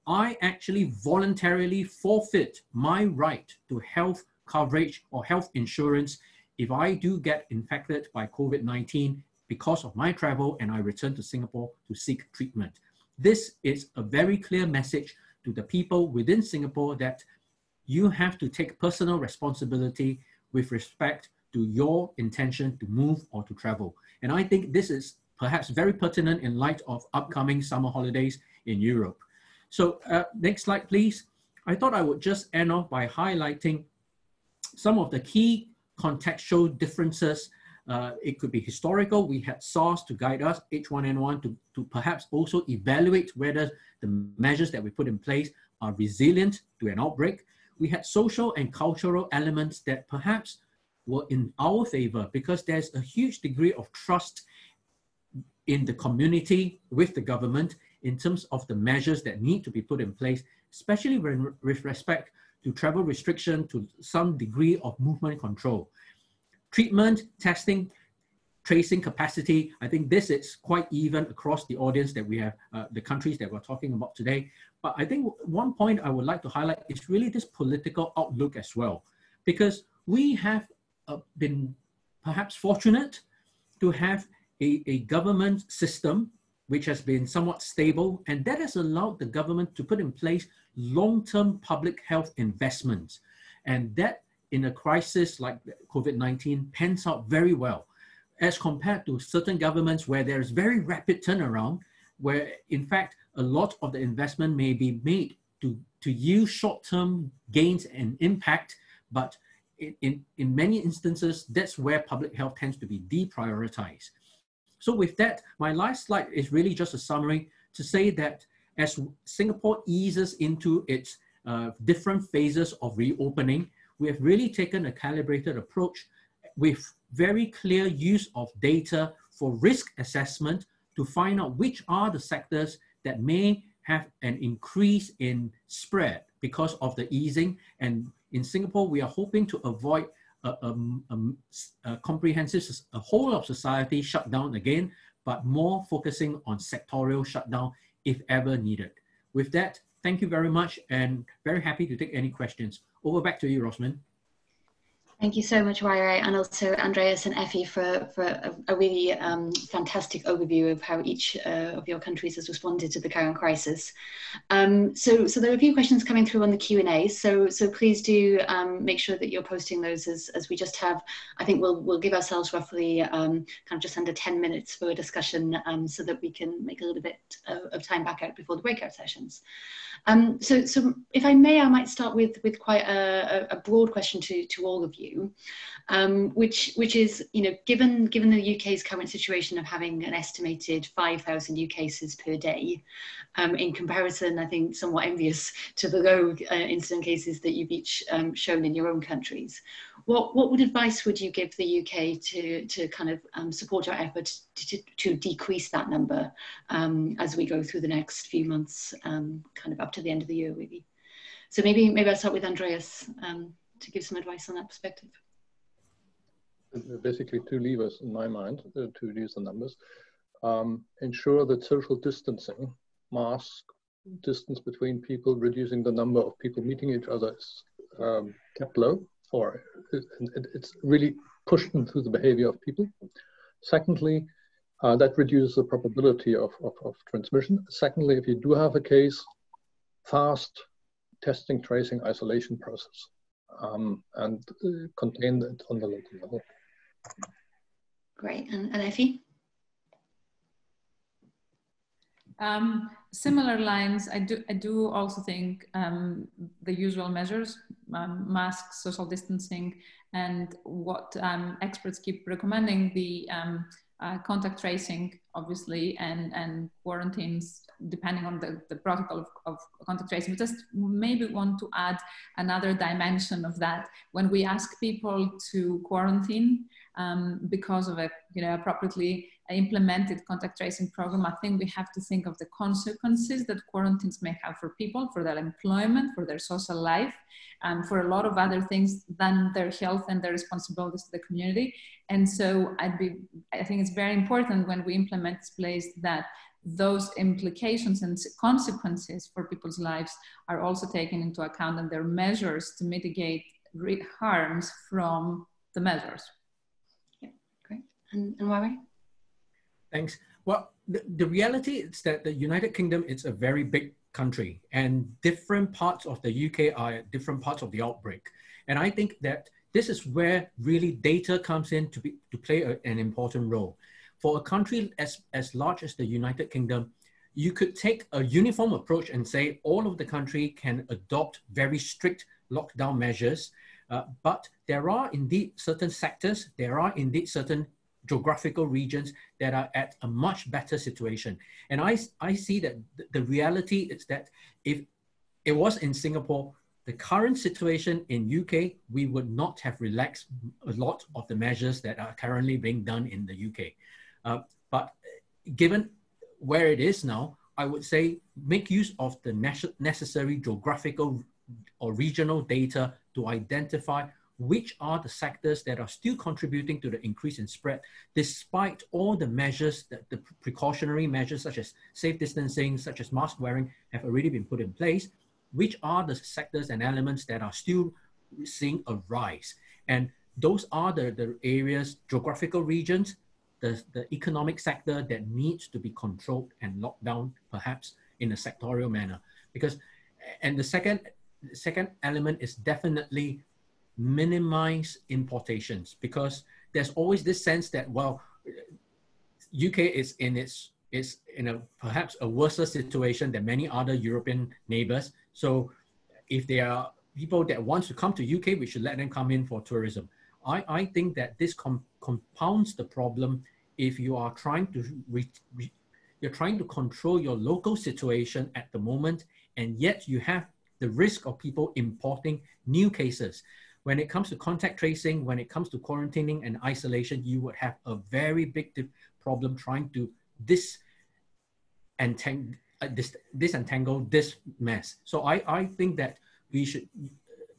Speaker 7: I actually voluntarily forfeit my right to health coverage or health insurance if I do get infected by COVID-19 because of my travel and I return to Singapore to seek treatment. This is a very clear message to the people within Singapore that you have to take personal responsibility with respect to your intention to move or to travel. And I think this is perhaps very pertinent in light of upcoming summer holidays in Europe. So next slide, please. I thought I would just end off by highlighting some of the key contextual differences. It could be historical. We had SARS to guide us, H1N1 to perhaps also evaluate whether the measures that we put in place are resilient to an outbreak. We had social and cultural elements that perhaps were in our favor because there's a huge degree of trust in the community with the government in terms of the measures that need to be put in place, especially with respect to travel restriction, to some degree of movement control. Treatment, testing, tracing capacity, I think this is quite even across the audience that we have, the countries that we're talking about today. But I think one point I would like to highlight is really this political outlook as well, because we have been perhaps fortunate to have a government system which has been somewhat stable, and that has allowed the government to put in place long-term public health investments. And that in a crisis like COVID-19 pans out very well. as compared to certain governments where there is very rapid turnaround, where in fact a lot of the investment may be made to yield short-term gains and impact, but in many instances, that's where public health tends to be deprioritized. So with that, my last slide is really just a summary to say that as Singapore eases into its different phases of reopening, we have really taken a calibrated approach with very clear use of data for risk assessment to find out which are the sectors that may have an increase in spread because of the easing. And in Singapore, we are hoping to avoid a comprehensive, a whole of society shutdown again, but more focusing on sectorial shutdown if ever needed. With that, thank you very much and very happy to take any questions. Over back to you, Rosman.
Speaker 4: Thank you so much, Wairei, and also Andreas and Effie for a really fantastic overview of how each of your countries has responded to the current crisis. So there are a few questions coming through on the Q&A, so please do make sure that you're posting those as we just have. I think we'll give ourselves roughly kind of just under 10 minutes for a discussion so that we can make a little bit of time back out before the breakout sessions. So if I may, I might start with quite a broad question to all of you. Which is, you know, given the UK's current situation of having an estimated 5,000 new cases per day, in comparison, I think somewhat envious to the low incident cases that you've each shown in your own countries. What advice would you give the UK to kind of support our efforts to decrease that number as we go through the next few months, kind of up to the end of the year, really? So maybe I'll start with Andreas to give some advice on that perspective.
Speaker 5: Basically, two levers in my mind to reduce the numbers. Ensure that social distancing, mask, distance between people, reducing the number of people meeting each other is kept low, or it's really pushed into the behavior of people. Secondly, that reduces the probability of transmission. Secondly, if you do have a case, fast testing, tracing, isolation process. And contain it on the local level.
Speaker 4: Great, and Effie?
Speaker 6: Similar lines, I do also think the usual measures, masks, social distancing, and what experts keep recommending, the contact tracing, obviously, and quarantines, depending on the protocol of contact tracing. But just maybe want to add another dimension of that. When we ask people to quarantine because of a appropriately implemented contact tracing program, I think we have to think of the consequences that quarantines may have for people, for their employment, for their social life, and for a lot of other things than their health and their responsibilities to the community. And so I think it's very important when we implement this place that those implications and consequences for people's lives are also taken into account, and there are measures to mitigate harms from the measures.
Speaker 4: Yeah, great. And Wairei?
Speaker 7: Thanks. Well, the reality is that the United Kingdom is a very big country, and different parts of the UK are at different parts of the outbreak. And I think that this is where really data comes in to play an important role. For a country as large as the United Kingdom, you could take a uniform approach and say all of the country can adopt very strict lockdown measures, but there are indeed certain sectors, there are indeed certain geographical regions that are at a much better situation. And I see that the reality is that if it was in Singapore, the current situation in UK, we would not have relaxed a lot of the measures that are currently being done in the UK. But given where it is now, I would say make use of the necessary geographical or regional data to identify which are the sectors that are still contributing to the increase in spread, despite all the measures, that the precautionary measures such as safe distancing, such as mask wearing have already been put in place. Which are the sectors and elements that are still seeing a rise? And those are the areas, geographical regions, the economic sector that needs to be controlled and locked down, perhaps in a sectorial manner. Because, and the second element is definitely minimize importations, because there's always this sense that, well, UK is in a perhaps a worse situation than many other European neighbors. So if there are people that want to come to UK, we should let them come in for tourism. I think that this compounds the problem if you are trying to control your local situation at the moment, and yet you have the risk of people importing new cases. When it comes to contact tracing, when it comes to quarantining and isolation, you would have a very big problem trying to disentangle this mess. So I think that we should,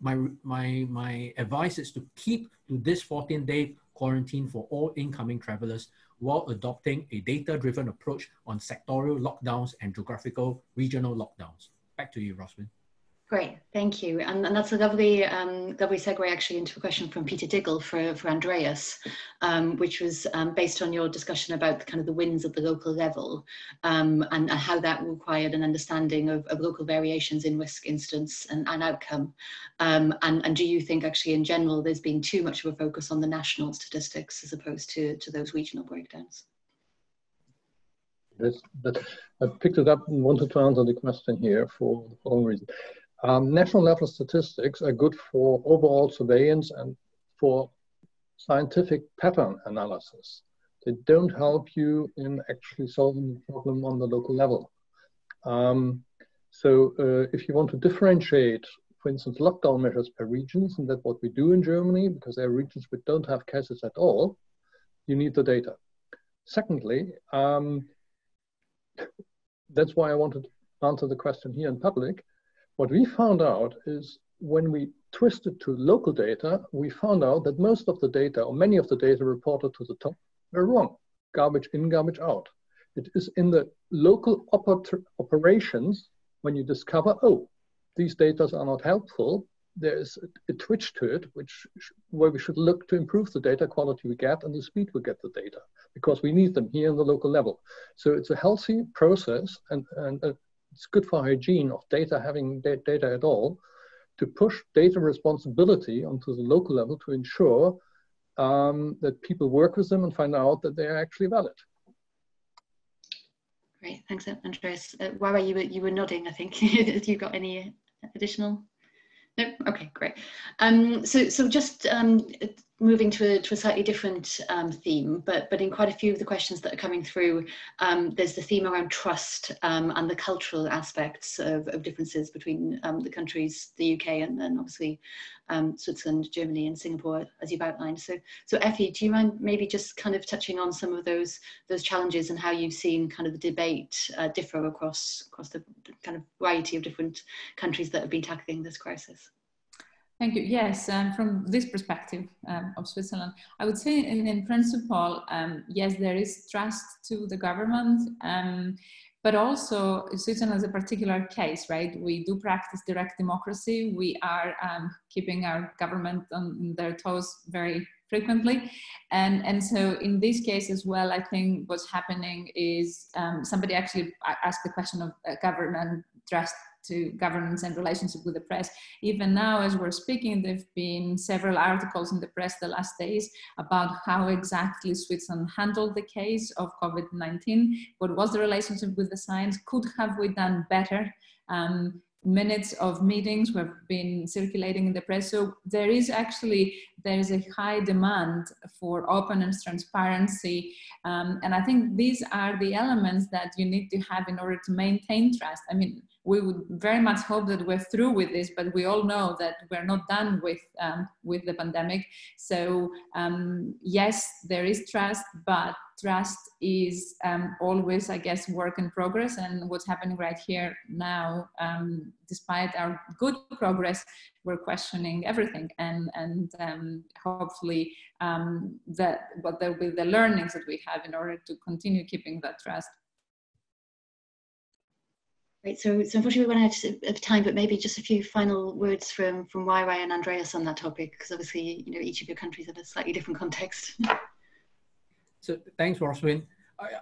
Speaker 7: my advice is to keep to this 14-day quarantine for all incoming travelers while adopting a data-driven approach on sectorial lockdowns and geographical regional lockdowns. Back to you, Roswin.
Speaker 4: Great, thank you. And that's a lovely segue actually into a question from Peter Diggle for Andreas, which was based on your discussion about kind of the wins at the local level and how that required an understanding of local variations in risk, incidence and outcome. And do you think actually in general there's been too much of a focus on the national statistics as opposed to those regional breakdowns?
Speaker 5: Yes, but I picked it up and wanted to answer the question here for the following reason. National level statistics are good for overall surveillance and for scientific pattern analysis. They don't help you in actually solving the problem on the local level. So if you want to differentiate, for instance, lockdown measures per regions, and that's what we do in Germany, because there are regions which don't have cases at all, you need the data. Secondly, that's why I wanted to answer the question here in public. What we found out is when we twisted to local data, we found out that most of the data, or many of the data reported to the top, were wrong. Garbage in, garbage out. It is in the local operations when you discover, oh, these data are not helpful, there's a twitch to it, where we should look to improve the data quality we get and the speed we get the data, because we need them here on the local level. So it's a healthy process, and it's good for hygiene of data, having data at all, to push data responsibility onto the local level to ensure that people work with them and find out that they are actually valid.
Speaker 4: Great, thanks, Andreas. Wara, you were nodding, I think. Have you got any additional? No? Okay, great. So just moving to a slightly different theme, but in quite a few of the questions that are coming through, there's the theme around trust and the cultural aspects of differences between the countries, the UK, and then obviously Switzerland, Germany, and Singapore, as you've outlined. So Effie, do you mind maybe just kind of touching on some of those challenges and how you've seen kind of the debate differ across the kind of variety of different countries that have been tackling this crisis?
Speaker 6: Thank you. Yes, from this perspective of Switzerland, I would say in principle, yes, there is trust to the government, but also Switzerland is a particular case, right? We do practice direct democracy. We are keeping our government on their toes very frequently. And so in this case as well, I think what's happening is somebody actually asked the question of government trust to governance and relationship with the press. Even now, as we're speaking, there have been several articles in the press the last days about how exactly Switzerland handled the case of COVID-19. What was the relationship with the science? Could have we done better? Minutes of meetings have been circulating in the press. So there is a high demand for openness, transparency. And I think these are the elements that you need to have in order to maintain trust. I mean, we would very much hope that we're through with this, but we all know that we're not done with the pandemic. So yes, there is trust, but trust is always, I guess, work in progress. And what's happening right here now, despite our good progress, we're questioning everything. And hopefully what there will be the learnings that we have in order to continue keeping that trust.
Speaker 4: Great. So unfortunately we ran out of time, but maybe just a few final words from Waira and Andreas on that topic, because obviously, you know, each of your countries have a slightly different context.
Speaker 7: So thanks, Roswin.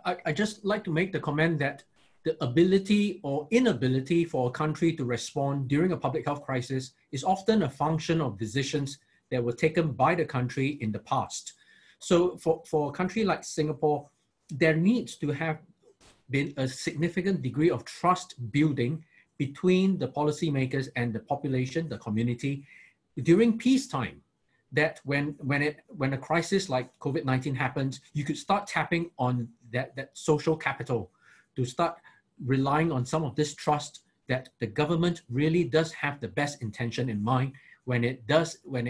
Speaker 7: I just like to make the comment that the ability or inability for a country to respond during a public health crisis is often a function of decisions that were taken by the country in the past. So for a country like Singapore, there needs to have been a significant degree of trust building between the policymakers and the population, the community, during peacetime. That when a crisis like COVID-19 happens, you could start tapping on that social capital to start relying on some of this trust that the government really does have the best intention in mind when it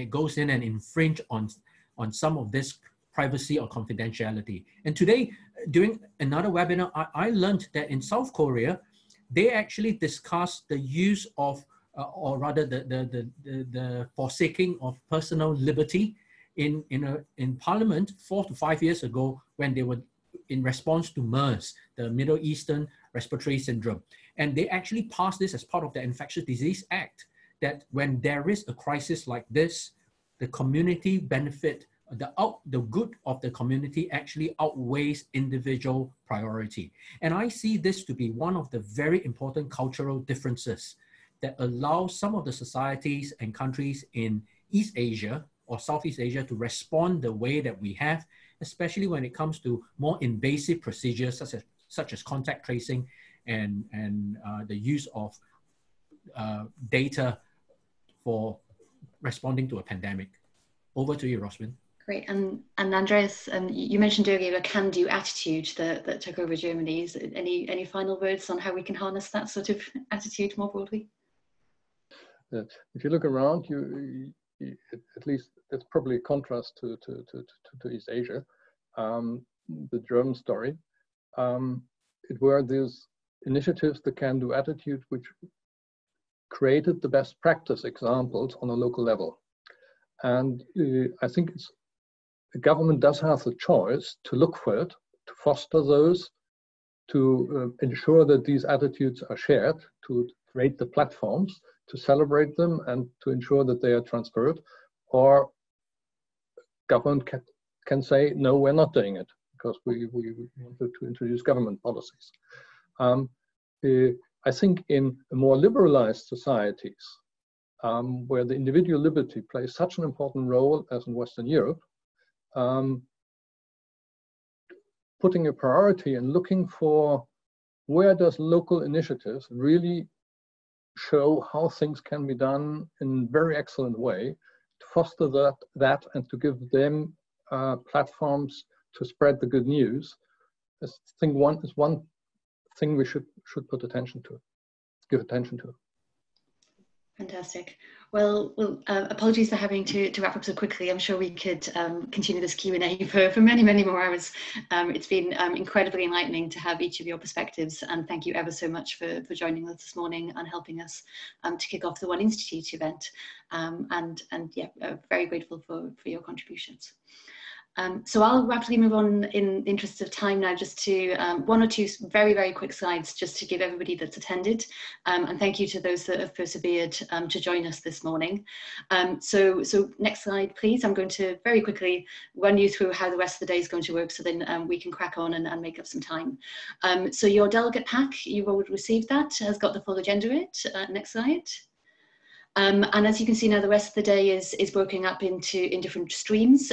Speaker 7: goes in and infringe on some of this privacy or confidentiality. And today, during another webinar, I learned that in South Korea, they actually discussed the use of or rather the forsaking of personal liberty in Parliament 4 to 5 years ago, when they were in response to MERS, the Middle Eastern Respiratory Syndrome. And they actually passed this as part of the Infectious Disease Act, that when there is a crisis like this, the community benefit, the good of the community actually outweighs individual priority. And I see this to be one of the very important cultural differences that allow some of the societies and countries in East Asia or Southeast Asia to respond the way that we have, especially when it comes to more invasive procedures such as contact tracing and the use of data for responding to a pandemic. Over to you, Roswin.
Speaker 4: Great, and Andreas, you mentioned earlier a can-do attitude that took over Germany. Is any final words on how we can harness that sort of attitude more broadly?
Speaker 5: If you look around, you at least it's probably a contrast to East Asia. The German story. It were these initiatives, the can-do attitude, which created the best practice examples on a local level. And I think the government does have the choice to look for it, to foster those, to ensure that these attitudes are shared, to create the platforms, to celebrate them, and to ensure that they are transferred. Or government can say, no, we're not doing it, because we wanted to introduce government policies. I think in more liberalized societies, where the individual liberty plays such an important role as in Western Europe, putting a priority and looking for where does local initiatives really show how things can be done in a very excellent way, to foster that and to give them platforms to spread the good news. I think one thing we should put attention to, give attention to.
Speaker 4: Fantastic. Well, apologies for having to wrap up so quickly. I'm sure we could continue this Q&A for many, many more hours. It's been incredibly enlightening to have each of your perspectives, and thank you ever so much for joining us this morning and helping us to kick off the One Institute event. And yeah, very grateful for your contributions. So I'll rapidly move on in the interest of time now, just to one or two very, very quick slides, just to give everybody that's attended. And thank you to those that have persevered to join us this morning. So next slide, please. I'm going to very quickly run you through how the rest of the day is going to work, so then we can crack on and make up some time. So your delegate pack, you've already received that, has got the full agenda in it. Next slide. And as you can see now, the rest of the day is broken up in different streams.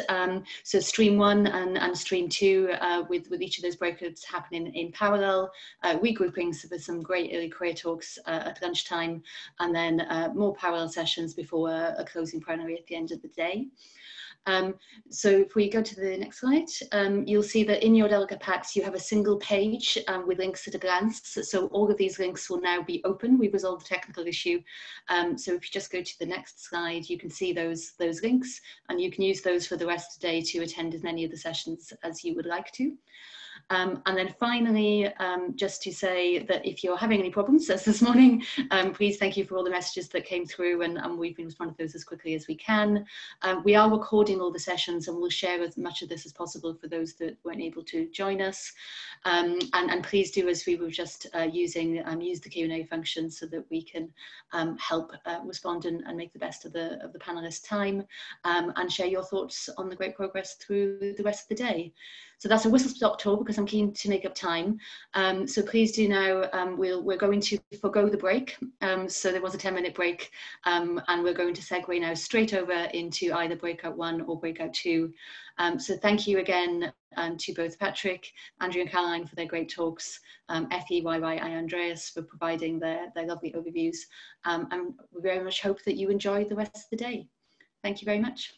Speaker 4: So stream 1 and stream 2, with each of those breakouts happening in parallel, regroupings for some great early career talks at lunchtime, and then more parallel sessions before a closing plenary at the end of the day. So if we go to the next slide, you'll see that in your delegate packs you have a single page with links at a glance. So all of these links will now be open. We've resolved the technical issue. So if you just go to the next slide, you can see those links, and you can use those for the rest of the day to attend as many of the sessions as you would like to. And then finally, just to say that if you're having any problems, as this morning, please thank you for all the messages that came through, and we've been responding to those as quickly as we can. We are recording all the sessions, and we'll share as much of this as possible for those that weren't able to join us. And please do, as we were just using, use the Q&A function so that we can help respond and make the best of the panelists' time, and share your thoughts on the great progress through the rest of the day. So that's a whistle-stop tour because I'm keen to make up time. So please do now, we're going to forgo the break. So there was a 10-minute break, and we're going to segue now straight over into either breakout 1 or breakout 2. So thank you again to both Patrick, Andrew and Caroline for their great talks, Effie, YY and Andreas for providing their lovely overviews. And we very much hope that you enjoy the rest of the day. Thank you very much.